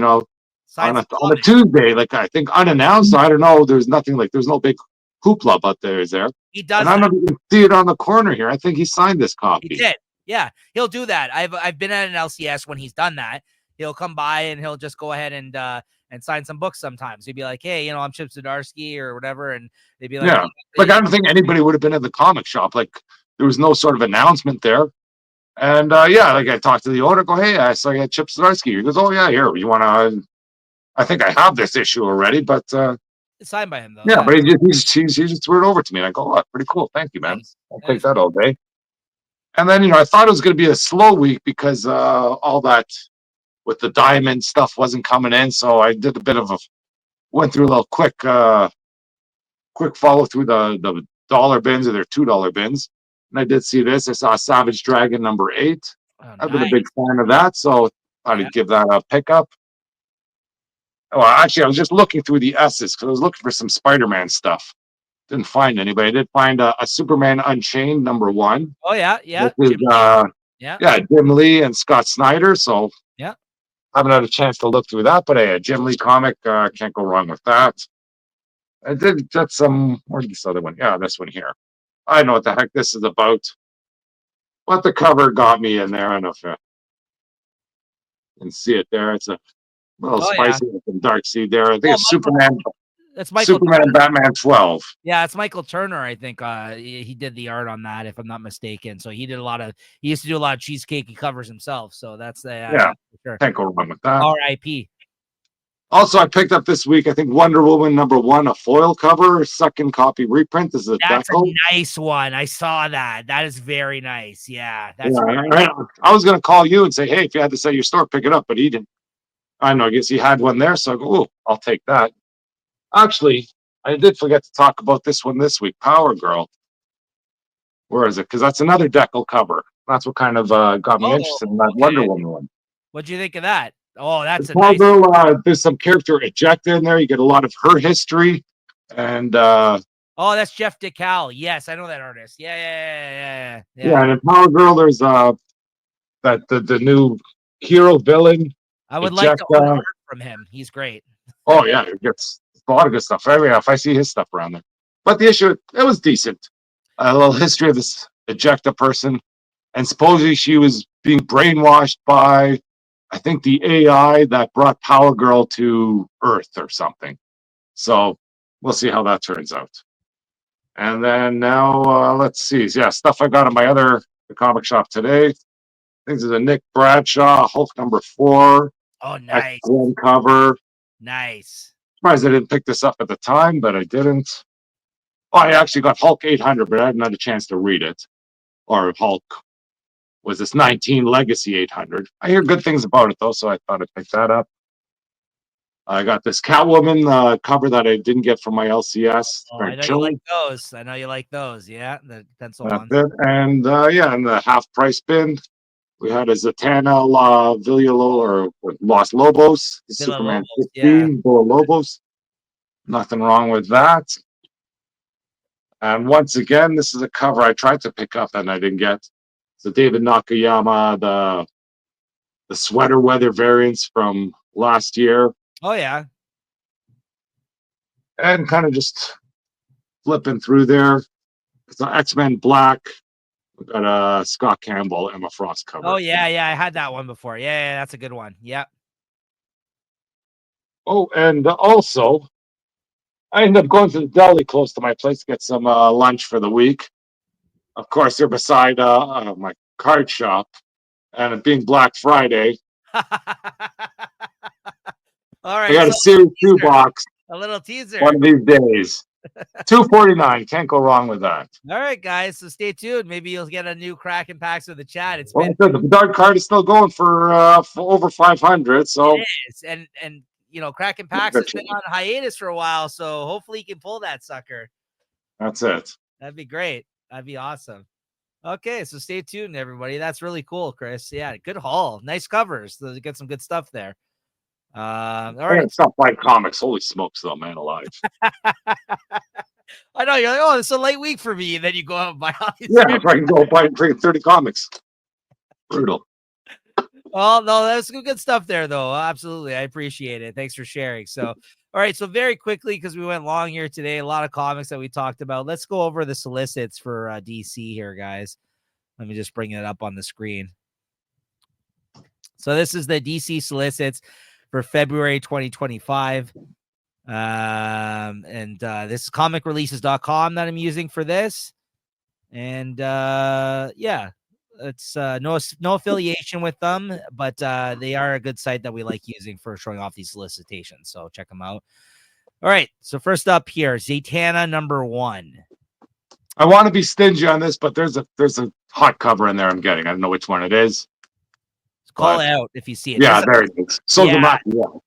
Sign some
on a
comics.
Tuesday, like I think unannounced. So I don't know. There's nothing like there's no big hoopla, but there's there.
He
And
does
I don't
that.
know if you can see it on the corner here. I think he signed this
He
copy.
did. Yeah, he'll do that. I've been at an LCS when he's done that. He'll come by and he'll just go ahead and sign some books sometimes. He'd be like, hey, I'm Chip Zdarsky or whatever. And they'd be like,
Yeah. Like I don't think anybody would have been in the comic shop. Like there was no sort of announcement there. And yeah, like I talked to the owner, go, hey, I saw you at Chip Zdarsky. He goes, oh yeah, here, you wanna I think I have this issue already, but
it's signed by him, though.
yeah,
Yeah.
but he just threw it over to me. And I go, oh, pretty cool. Thank you, man.
Nice.
I'll take
Nice.
that all day. And then, I thought it was going to be a slow week because all that with the diamond stuff wasn't coming in. So I did a bit of went through a little quick follow through the dollar bins or their $2 bins. And I did see this. I saw Savage Dragon number 8.
Oh,
I've been a
nice.
big fan of that. So
Yeah.
I'd give that a pickup. Well, actually, I was just looking through the S's because I was looking for some Spider-Man stuff. Didn't find anybody. I did find a Superman Unchained number 1.
Oh, yeah. Yeah.
This is,
Yeah.
yeah, Jim Lee and Scott Snyder. So
Yeah.
I haven't had a chance to look through that, but a Jim Lee comic, can't go wrong with that. I did get some, where's this other one? Yeah, this one here. I don't know what the heck this is about, but the cover got me in there. I don't know if you can see it there. It's a little
Oh, yeah.
spicy with some dark seed there. I think
Oh,
it's Superman,
that's Michael
Superman and
Turner.
Batman 12.
Yeah, it's Michael Turner. I think he did the art on that, if I'm not mistaken. So he used to do a lot of cheesecakey covers himself. So that's
Yeah,
for sure.
can't go wrong with that.
R.I.P.
Also, I picked up this week, I think Wonder Woman number 1, a foil cover, second copy reprint. This is a
That's a
deco.
nice one. I saw that. That is very nice. Yeah, that's
Yeah, I was going to call you and say, hey, if you had this at your store, pick it up, but he didn't. I know, I guess he had one there, so I go, oh, I'll take that. Actually, I did forget to talk about this one this week, Power Girl. Where is it? Because that's another decal cover. That's what kind of got me
Oh,
interested in that
okay.
Wonder Woman one.
What'd you think of that? Oh, that's a
Power
nice.
Girl, there's some character ejecta in there. You get a lot of her history, and
Oh, that's Jeff DeCal. Yes, I know that artist. Yeah.
yeah, and in Power Girl, there's that the new hero villain
I would like to own
ejecta.
art from him. He's great.
Oh yeah, it gets a lot of good stuff. If I see his stuff around there, but the issue it was decent. A little history of this ejecta person, and supposedly she was being brainwashed by, I think, the AI that brought Power Girl to Earth or something. So we'll see how that turns out. And then now, let's see. Yeah, stuff I got in my the comic shop today. Things is a Nick Bradshaw Hulk #4
Oh, nice.
X1 cover.
Nice.
Surprised I didn't pick this up at the time, but I didn't. Oh, I actually got Hulk 800, but I hadn't had a chance to read it. Or Hulk was this 19 Legacy 800. I hear good things about it though, so I thought I'd pick that up. I got this Catwoman cover that I didn't get from my LCS.
Oh, I
Very
know you like
chilly.
those. I know you like those. Yeah, the pencil
That's
ones.
it. And yeah, in the half price bin, we had a Zatanna Villalo or Los Lobos, the
Villa
Superman
Lobos. Yeah.
15, Villa Lobos. Nothing wrong with that. And once again, this is a cover I tried to pick up and I didn't get. It's the David Nakayama, the sweater weather variants from last year.
Oh, yeah.
And kind of just flipping through there. It's an X-Men Black. We got a Scott Campbell, Emma Frost
Oh,
cover.
yeah. Yeah. I had that one before. Yeah. That's a good one. Yep.
Oh, and also, I ended up going to the deli close to my place to get some lunch for the week. Of course, they're beside my card shop, and it being Black Friday,
All
I
right.
got a
So
Series 2 box
a little
one
teaser.
of these days. $2.49. Can't go wrong with that.
All right, guys. So stay tuned. Maybe you'll get a new Kraken packs with the chat. It's
Well,
been
I said, the dark card is still going for over 500. So
and Kraken packs has been on hiatus for a while, so hopefully he can pull that sucker.
that's it.
That'd be great. That'd be awesome. Okay, so stay tuned, everybody. That's really cool, Chris. Yeah, good haul. Nice covers. Get some good stuff there. All right.
Stop buying comics. Holy smokes, though, man, alive.
I know you're like, oh, it's a light week for me. And then you go out and buy all these.
Yeah, if I can go buy freaking 30 comics. Brutal.
Oh, no, that's good stuff there, though. Absolutely. I appreciate it. Thanks for sharing. So, all right. So, very quickly, because we went long here today, a lot of comics that we talked about. Let's go over the solicits for DC here, guys. Let me just bring it up on the screen. So, this is the DC solicits for February 2025. And this is comicreleases.com that I'm using for this. And yeah, it's no affiliation with them, but they are a good site that we like using for showing off these solicitations. So check them out. All right. So first up here, Zatanna #1.
I want to be stingy on this, but there's a hot cover in there I'm getting. I don't know which one it is.
Call it out if you see it.
Yeah, there it is. So
yeah,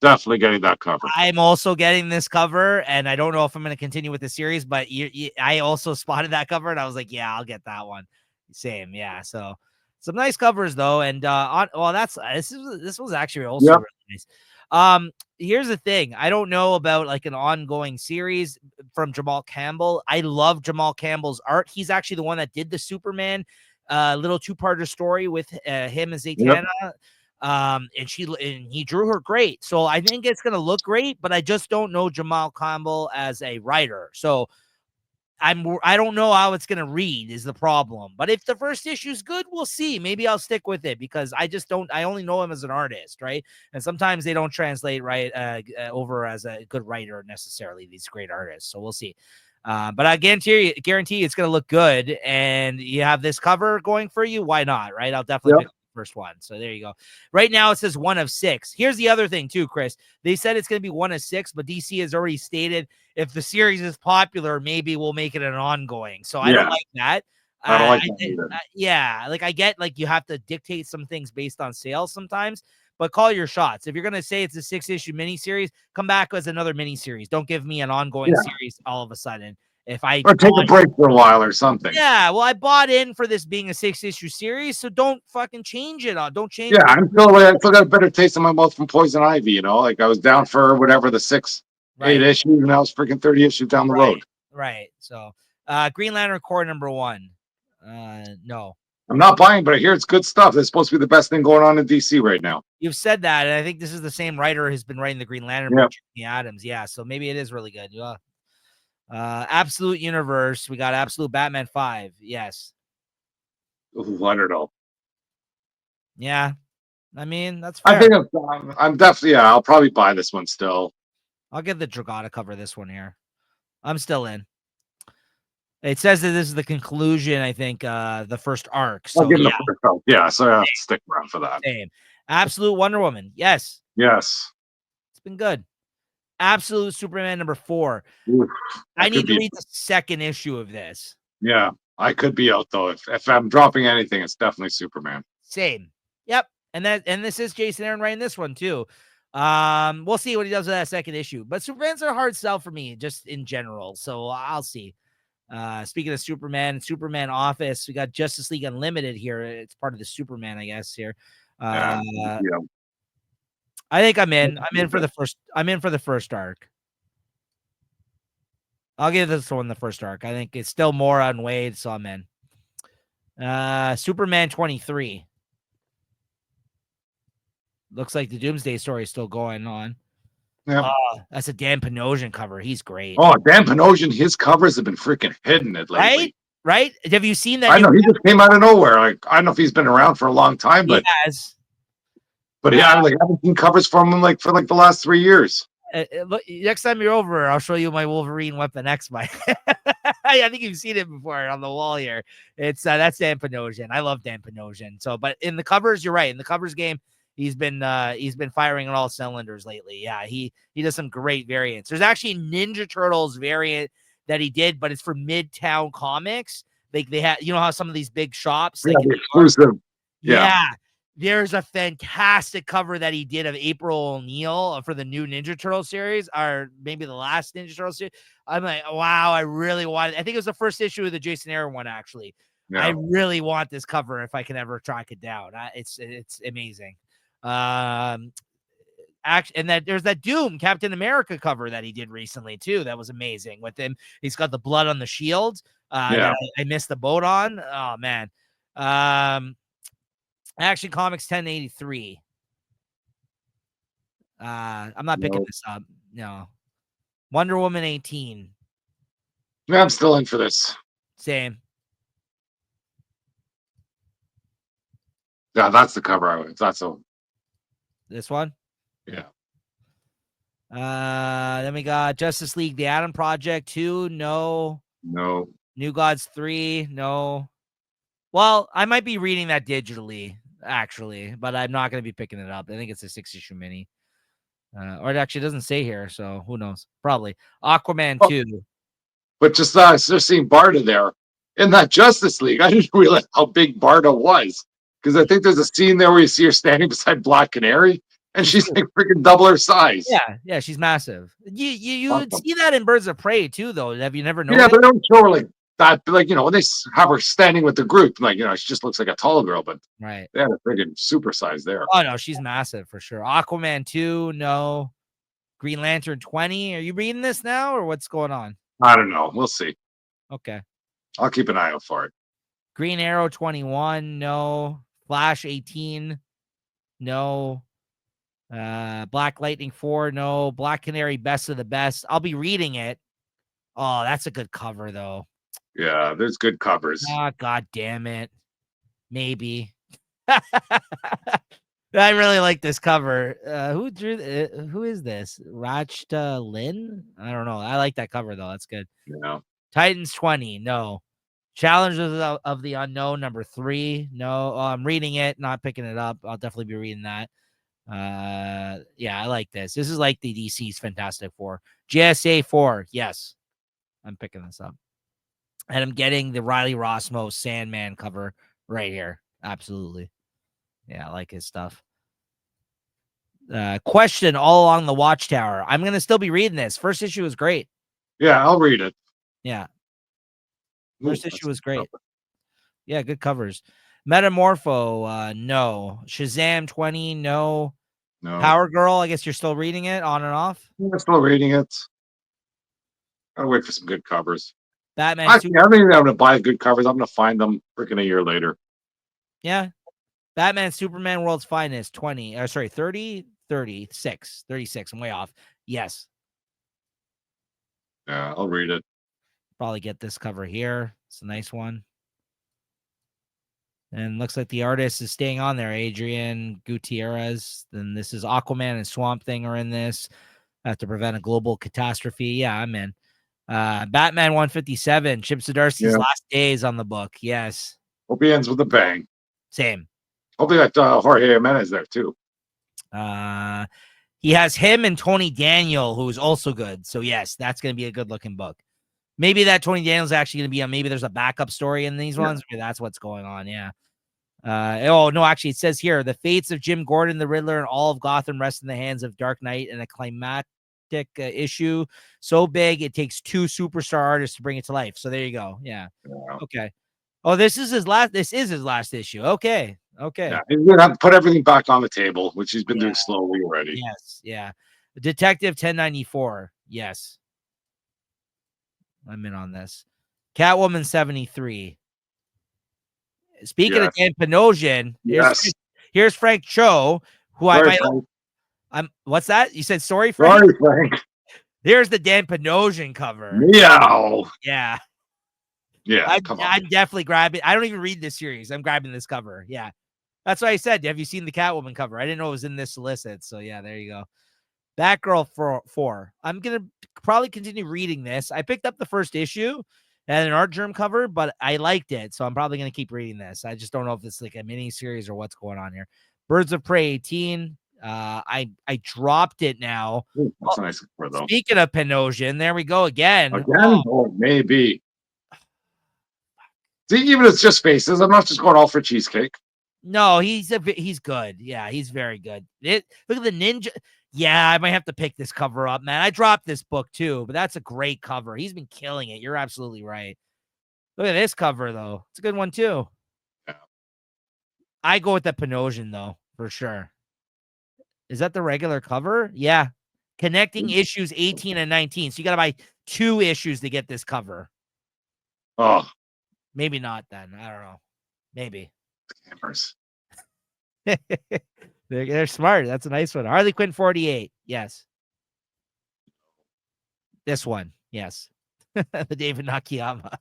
definitely getting that cover.
I'm also getting this cover, and I don't know if I'm going to continue with the series, but I also spotted that cover, and I was like, yeah, I'll get that one. Same, yeah. So some nice covers though, and this was actually also really nice. Here's the thing: I don't know about like an ongoing series from Jamal Campbell. I love Jamal Campbell's art. He's actually the one that did the Superman little two-parter story with him and Zatanna. And he drew her great. So I think it's gonna look great, but I just don't know Jamal Campbell as a writer. So I don't know how it's gonna read is the problem. But if the first issue is good, we'll see. Maybe I'll stick with it because I only know him as an artist, right? And sometimes they don't translate right over as a good writer necessarily, these great artists. So we'll see. But I guarantee it's going to look good. And you have this cover going for you. Why not? Right. I'll definitely pick the first one. So there you go. Right now it says 1 of 6. Here's the other thing too, Chris. They said it's going to be 1 of 6, but DC has already stated if the series is popular, maybe we'll make it an ongoing. So I don't like that.
I don't like that either.
Yeah. Like I get like you have to dictate some things based on sales sometimes. But call your shots. If you're going to say it's a 6-issue miniseries, come back as another miniseries. Don't give me an ongoing series all of a sudden.
Or take a break for a while or something.
Yeah, well, I bought in for this being a 6-issue series, so don't fucking change it. Don't change
it. Yeah, I still got a better taste in my mouth from Poison Ivy, you know? Like I was down for whatever the 6, 8 issues, and I was freaking 30 issues down the road.
Right. So Green Lantern Corps #1. No.
I'm not buying, but I hear it's good stuff. It's supposed to be the best thing going on in DC right now.
You've said that, and I think this is the same writer who's been writing the Green Lantern book, Jeremy Adams. Yeah, so maybe it is really good. Yeah. Absolute Universe. We got Absolute Batman 5. Yes.
Ooh, I don't know.
Yeah. I mean, that's fair.
I think I'm definitely, I'll probably buy this one still.
I'll get the Dragata cover this one here. I'm still in. It says that this is the conclusion, I think, the first arc.
I'll
So
give it
yeah,
a first go. Yeah, so I have to stick around for that.
same. Absolute Wonder Woman. Yes,
Yes.
it's been good. Absolute Superman number 4.
Oof,
I
that could
need to
be.
read the second issue of this.
Yeah, I could be out though. If I'm dropping anything, it's definitely Superman.
Same. Yep. And this is Jason Aaron writing this one too. We'll see what he does with that second issue. But Superman's a hard sell for me, just in general. So I'll see. Speaking of Superman Office, we got Justice League Unlimited here. It's part of the Superman, I guess. Here.
Yeah, yeah.
I think I'm in. I'm in for the first arc. I'll give this one the first arc. I think it's still more on Wade, so I'm in. Superman 23. Looks like the Doomsday story is still going on.
Yeah.
That's a Dan Panosian cover. He's great.
Oh, Dan Panosian, his covers have been freaking hitting it lately.
Right? Have you seen that?
I know he just came out of nowhere. Like I don't know if he's been around for a long time, but
he has.
yeah, I haven't seen covers from him for the last 3 years.
Look, next time you're over, I'll show you my Wolverine Weapon X. I think you've seen it before on the wall here. It's that's Dan Panosian. I love Dan Panosian. So, but in the covers, you're right. In the covers game, he's been firing on all cylinders lately. Yeah, he does some great variants. There's actually Ninja Turtles variant that he did, but it's for Midtown Comics. Like they had, how some of these big shops,
Yeah, the exclusive.
Yeah. There's a fantastic cover that he did of April O'Neil for the new Ninja Turtle series, or maybe the last Ninja Turtle series. I'm like, wow, I really want it. I think it was the first issue of the Jason Aaron one, actually. Yeah. I really want this cover if I can ever track it down. It's amazing. And that there's that Doom Captain America cover that he did recently too. That was amazing with him. He's got the blood on the shield. I missed the boat on. Oh man. Action Comics 1083. I'm not picking this up. No. Wonder Woman 18.
Yeah, I'm still in for this.
Same.
Yeah, that's the cover I would. That's a.
This one?
Yeah.
Then we got Justice League, The Atom Project 2. No. New Gods 3. No. Well, I might be reading that digitally, actually, but I'm not going to be picking it up. I think it's a 6-issue mini. Or it actually doesn't say here, so who knows? Probably. Aquaman 2.
But just seeing Barda there in that Justice League, I didn't realize how big Barda was. Because I think there's a scene there where you see her standing beside Black Canary, and she's like freaking double her size.
Yeah, she's massive. You would see that in Birds of Prey too, though. Have you never noticed?
Yeah, but they don't show her like that. When they have her standing with the group, she just looks like a tall girl, but
right,
they had a freaking super size there.
Oh no, she's massive for sure. Aquaman 2, no. Green Lantern 20. Are you reading this now, or what's going on?
I don't know. We'll see.
Okay,
I'll keep an eye out for it.
Green Arrow 21, no. Flash 18, no. Black Lightning 4, no. Black Canary, Best of the Best. I'll be reading it. Oh, that's a good cover though.
Yeah, there's good covers.
Oh, God damn it. Maybe. I really like this cover. Who drew? Who is this? Rachta Lin? I don't know. I like that cover though. That's good.
Yeah.
Titans 20, no. Challengers of the Unknown number 3, no. I'm reading it, not picking it up. I'll definitely be reading that. Yeah, I like this. This is like the DC's Fantastic Four. GSA 4, yes. I'm picking this up. And I'm getting the Riley Rossmo Sandman cover right here. Absolutely. Yeah, I like his stuff. Question all along the Watchtower. I'm going to still be reading this. First issue was great.
Yeah, I'll read it.
Yeah. First issue was great. Yeah, good covers. Metamorpho, no. Shazam 20, no. Power Girl, I guess you're still reading it on and off?
I'm still reading it. I'll wait for some good covers.
Batman.
I think I'm going to buy good covers. I'm going to find them freaking a year later.
Yeah. Batman Superman World's Finest 20. 30, 36. 36. I'm way off. Yes.
Yeah, I'll read it.
Probably get this cover here. It's a nice one. And looks like the artist is staying on there, Adrian Gutierrez. Then this is Aquaman and Swamp Thing are in this. Have to prevent a global catastrophe. Yeah, I'm in. Batman 157, Chip Zdarsky's
Yeah.
last days on the book. Yes.
Hope he ends with a bang.
Same.
Hope he got Jorge Jimenez there too.
He has him and Tony Daniel, who's also good. So yes, that's going to be a good looking book. Maybe that Tony Daniel's actually going to be on. Maybe there's a backup story in these ones. Maybe that's what's going on. Yeah. Oh no, actually, it says here the fates of Jim Gordon, the Riddler, and all of Gotham rest in the hands of Dark Knight in a climactic issue so big it takes 2 superstar artists to bring it to life. So there you go. Yeah. Okay. Oh, this is his last. This is his last issue. Okay.
Yeah, he's gonna have to put everything back on the table, which he's been
Yeah.
doing slowly already.
Yes. Yeah. Detective 1094. Yes. I'm in on this. Catwoman 73. Speaking of Dan Panosian, here's Frank Cho, who
Sorry,
I might.
Frank.
What's that? You said sorry, Frank?
Sorry, Frank.
Here's the Dan Panosian cover.
Meow.
Yeah.
Yeah, come on.
I'm definitely grabbing. I don't even read this series. I'm grabbing this cover. Yeah. That's what I said. Have you seen the Catwoman cover? I didn't know it was in this solicit. So yeah, there you go. Batgirl 4. I'm going to probably continue reading this. I picked up the first issue and an art germ cover, but I liked it. So I'm probably going to keep reading this. I just don't know if it's like a mini series or what's going on here. Birds of Prey 18. I dropped it now.
Ooh, that's a nice cover, though.
Speaking of Panosian, there we go again.
Again? Oh, maybe. See, even if it's just faces, I'm not just going all for cheesecake.
No, he's good. Yeah, he's very good. Look at the ninja. Yeah, I might have to pick this cover up, man. I dropped this book too, but that's a great cover. He's been killing it. You're absolutely right. Look at this cover, though. It's a good one too.
Yeah.
I go with the Panosian, though, for sure. Is that the regular cover? Yeah. Connecting issues 18 and 19. So you got to buy 2 issues to get this cover.
Oh.
Maybe not then. I don't know. Maybe.
Cameras.
They're smart. That's a nice one. Harley Quinn 48. Yes. This one. Yes. The David Nakayama.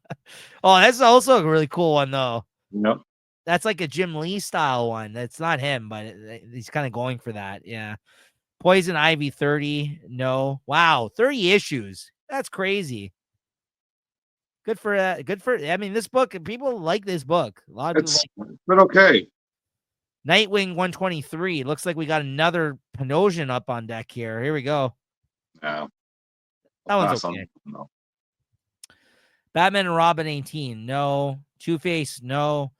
Oh, that's also a really cool one, though.
Yep.
That's like a Jim Lee style one. That's not him, but he's kind of going for that. Yeah. Poison Ivy 30. No. Wow. 30 issues. That's crazy. Good for I mean, this book, people like this book. A lot of people like it.
It's been okay.
Nightwing 123. Looks like we got another Panosian up on deck here. Here we go.
Yeah.
That one's okay.
No.
Batman and Robin 18. No. Two-Face. No.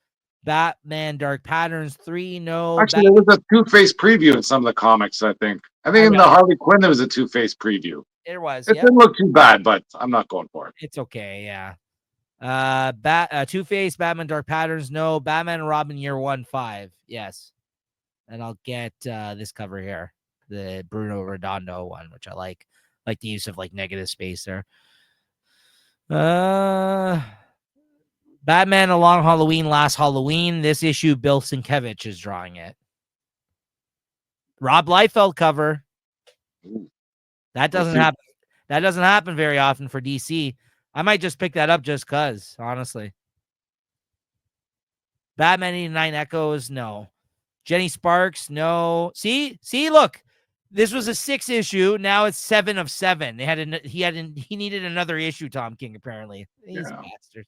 Batman Dark Patterns 3. No.
Actually, there was a Two-Face preview in some of the comics, I think. I think in the Harley Quinn, there was a Two-Face preview.
It was.
It didn't look too bad, but I'm not going for it.
It's okay. Yeah. Two-Face, Batman Dark Patterns. No. Batman and Robin Year 1 5. Yes. And I'll get this cover here. The Bruno Redondo one, which I like. Like the use of like negative space there. Batman A Long Halloween, Last Halloween. This issue, Bill Sienkiewicz is drawing it. Rob Liefeld cover.
Ooh.
That doesn't happen. That doesn't happen very often for DC. I might just pick that up just because, honestly. Batman 89 Echoes, no. Jenny Sparks, no. See, look. This was a 6 issue. Now it's 7 of 7. He needed another issue, Tom King, apparently. He's a bastard.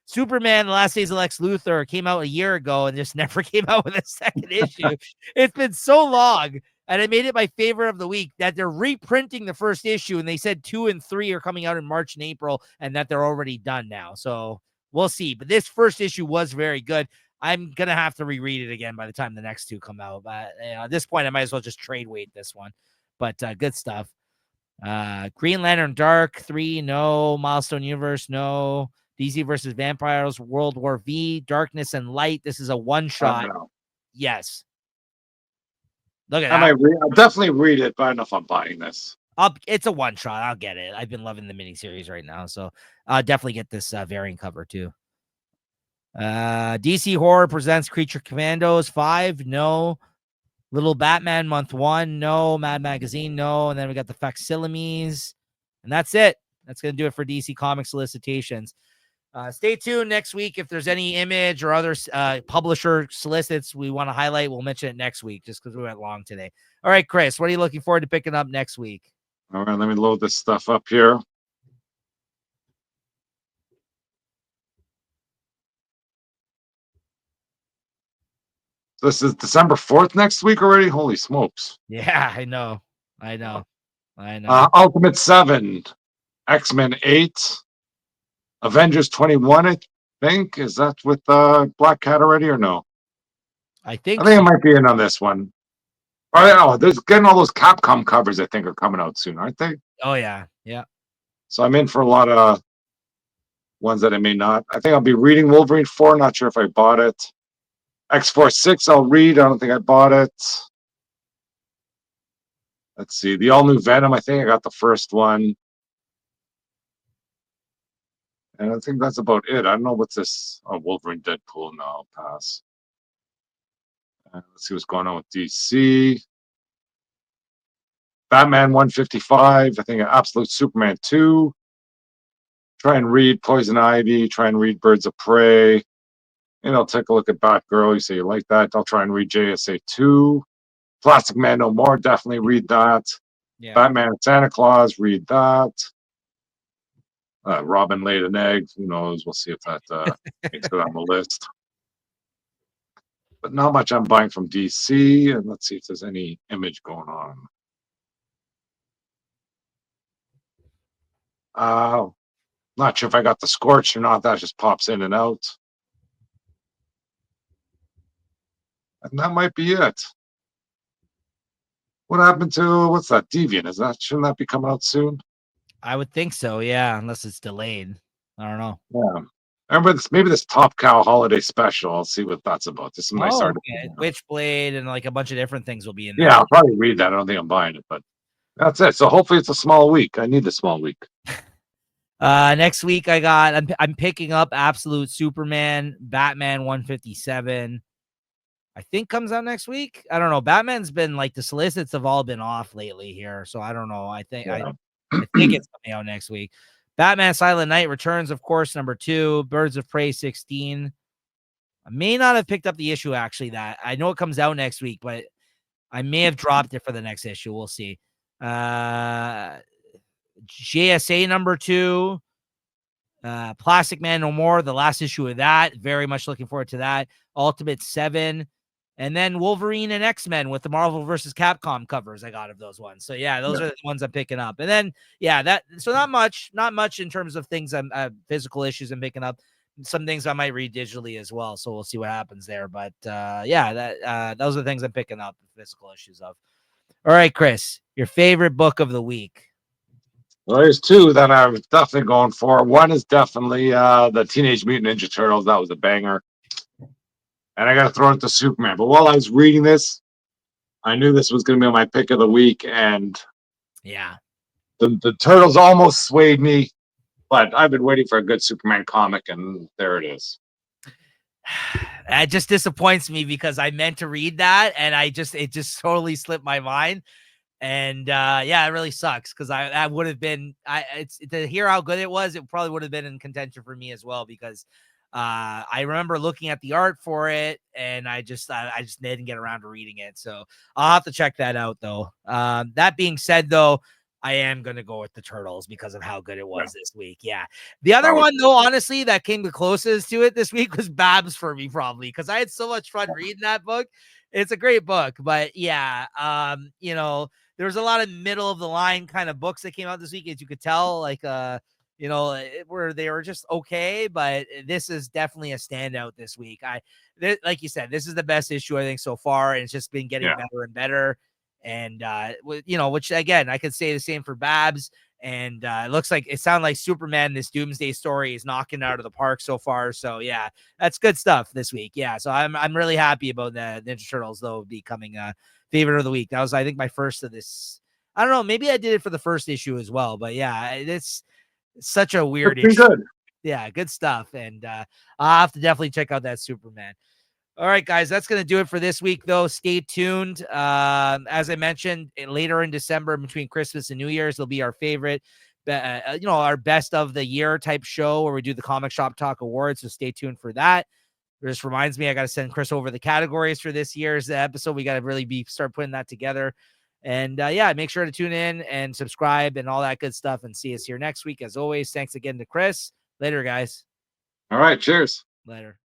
Superman, The Last Days of Lex Luthor came out a year ago and just never came out with a second issue. It's been so long, and I made it my favorite of the week that they're reprinting the first issue, and they said 2 and 3 are coming out in March and April, and that they're already done now. So we'll see. But this first issue was very good. I'm going to have to reread it again by the time the next 2 come out. But at this point, I might as well just trade weight this one. But good stuff. Green Lantern Dark 3, no. Milestone Universe, no. DC versus Vampires, World War V, Darkness and Light. This is a one-shot. Yes. Look at that.
I'll definitely read it, but I don't know if I'm buying this.
It's a one-shot. I'll get it. I've been loving the miniseries right now, so I'll definitely get this variant cover too. DC Horror presents Creature Commandos 5, no. Little Batman month 1, no. Mad Magazine, no. And then we got the Facsimiles, and that's it. That's going to do it for DC Comics solicitations. Stay tuned next week. If there's any Image or other publisher solicits we want to highlight, we'll mention it next week just because we went long today. All right, Chris, what are you looking forward to picking up next week?
All right, let me load this stuff up here. This is December 4th next week already. Holy smokes!
Yeah, I know. I know. I know.
Ultimate 7, X-Men 8, Avengers 21. I think is that with Black Cat already or no?
I
I
think
think
so.
it might be in on this one. Oh, there's getting all those Capcom covers. I think are coming out soon, aren't they?
Oh yeah. Yeah.
So I'm in for a lot of ones that I may not. I think I'll be reading Wolverine 4. Not sure if I bought it. X-Force 6 I'll read. I don't think I bought it. Let's see. The all new Venom. I think I got the first one. And I think that's about it. I don't know what's this. Oh, Wolverine Deadpool. No, I'll pass. Let's see what's going on with DC. Batman 155. I think Absolute Superman 2. Try and read Poison Ivy. Try and read Birds of Prey. And I'll take a look at Batgirl. You say you like that. I'll try and read JSA 2. Plastic Man No More. Definitely read that.
Yeah.
Batman and Santa Claus. Read that. Robin laid an egg. Who knows? We'll see if that makes it on the list. But not much I'm buying from DC. And let's see if there's any Image going on. Not sure if I got the Scorch or not. That just pops in and out. And that might be it. What happened to what's that? Deviant? Shouldn't that be coming out soon?
I would think so, yeah, unless it's delayed. I don't know.
Yeah. Remember this? Maybe this Top Cow holiday special. I'll see what that's about. There's some nice articles.
Okay. Witchblade and like a bunch of different things will be in there.
Yeah, I'll probably read that. I don't think I'm buying it, but that's it. So hopefully it's a small week. I need a small week.
Next week I'm picking up Absolute Superman, Batman 157. I think comes out next week. I don't know. Batman's been like the solicits have all been off lately here, so I don't know. I think it's coming out next week. Batman Silent Night returns, of course, number 2. Birds of Prey 16. I may not have picked up the issue actually. That I know it comes out next week, but I may have dropped it for the next issue. We'll see. JSA number 2. Plastic Man No More, the last issue of that. Very much looking forward to that. Ultimate 7. And then Wolverine and X-Men with the Marvel versus Capcom covers I got of those ones. So yeah, those are the ones I'm picking up. And then so not much in terms of things I'm physical issues I'm picking up. Some things I might read digitally as well. So we'll see what happens there. But those are the things I'm picking up physical issues of. All right, Chris, your favorite book of the week.
Well, there's 2 that I'm definitely going for. One is definitely the Teenage Mutant Ninja Turtles. That was a banger. And I got to throw it to Superman. But while I was reading this, I knew this was going to be my pick of the week. And
yeah,
the Turtles almost swayed me. But I've been waiting for a good Superman comic, and there it is.
It just disappoints me because I meant to read that, and it just totally slipped my mind. And it really sucks because I would have been it's to hear how good it was. It probably would have been in contention for me as well because I remember looking at the art for it, and I just didn't get around to reading it. So I'll have to check that out though. That being said, though, I am going to go with the Turtles because of how good it was this week. Yeah. The other one, though, honestly, that came the closest to it this week was Babs for me, probably, because I had so much fun reading that book. It's a great book. But yeah, there was a lot of middle of the line kind of books that came out this week, as you could tell, like, where they were just okay. But this is definitely a standout this week. Like you said, this is the best issue, I think, so far. And it's just been getting better and better. And, which again, I could say the same for Babs. And it sounds like Superman, this Doomsday story, is knocking out of the park so far. So yeah, that's good stuff this week. Yeah. So I'm really happy about the Ninja Turtles, though, becoming a favorite of the week. That was, I think, my first of this. I don't know. Maybe I did it for the first issue as well, but yeah, it's such a weird issue.
Good.
Yeah. Good stuff. And I'll have to definitely check out that Superman. All right, guys, that's going to do it for this week, though. Stay tuned. As I mentioned, later in December, between Christmas and New Year's, it'll be our favorite, our best of the year type show where we do the Comic Shop Talk Awards. So stay tuned for that. It just reminds me, I got to send Chris over the categories for this year's episode. We got to really start putting that together. And make sure to tune in and subscribe and all that good stuff, and see us here next week. As always, thanks again to Chris. Later, guys.
All right. Cheers.
Later.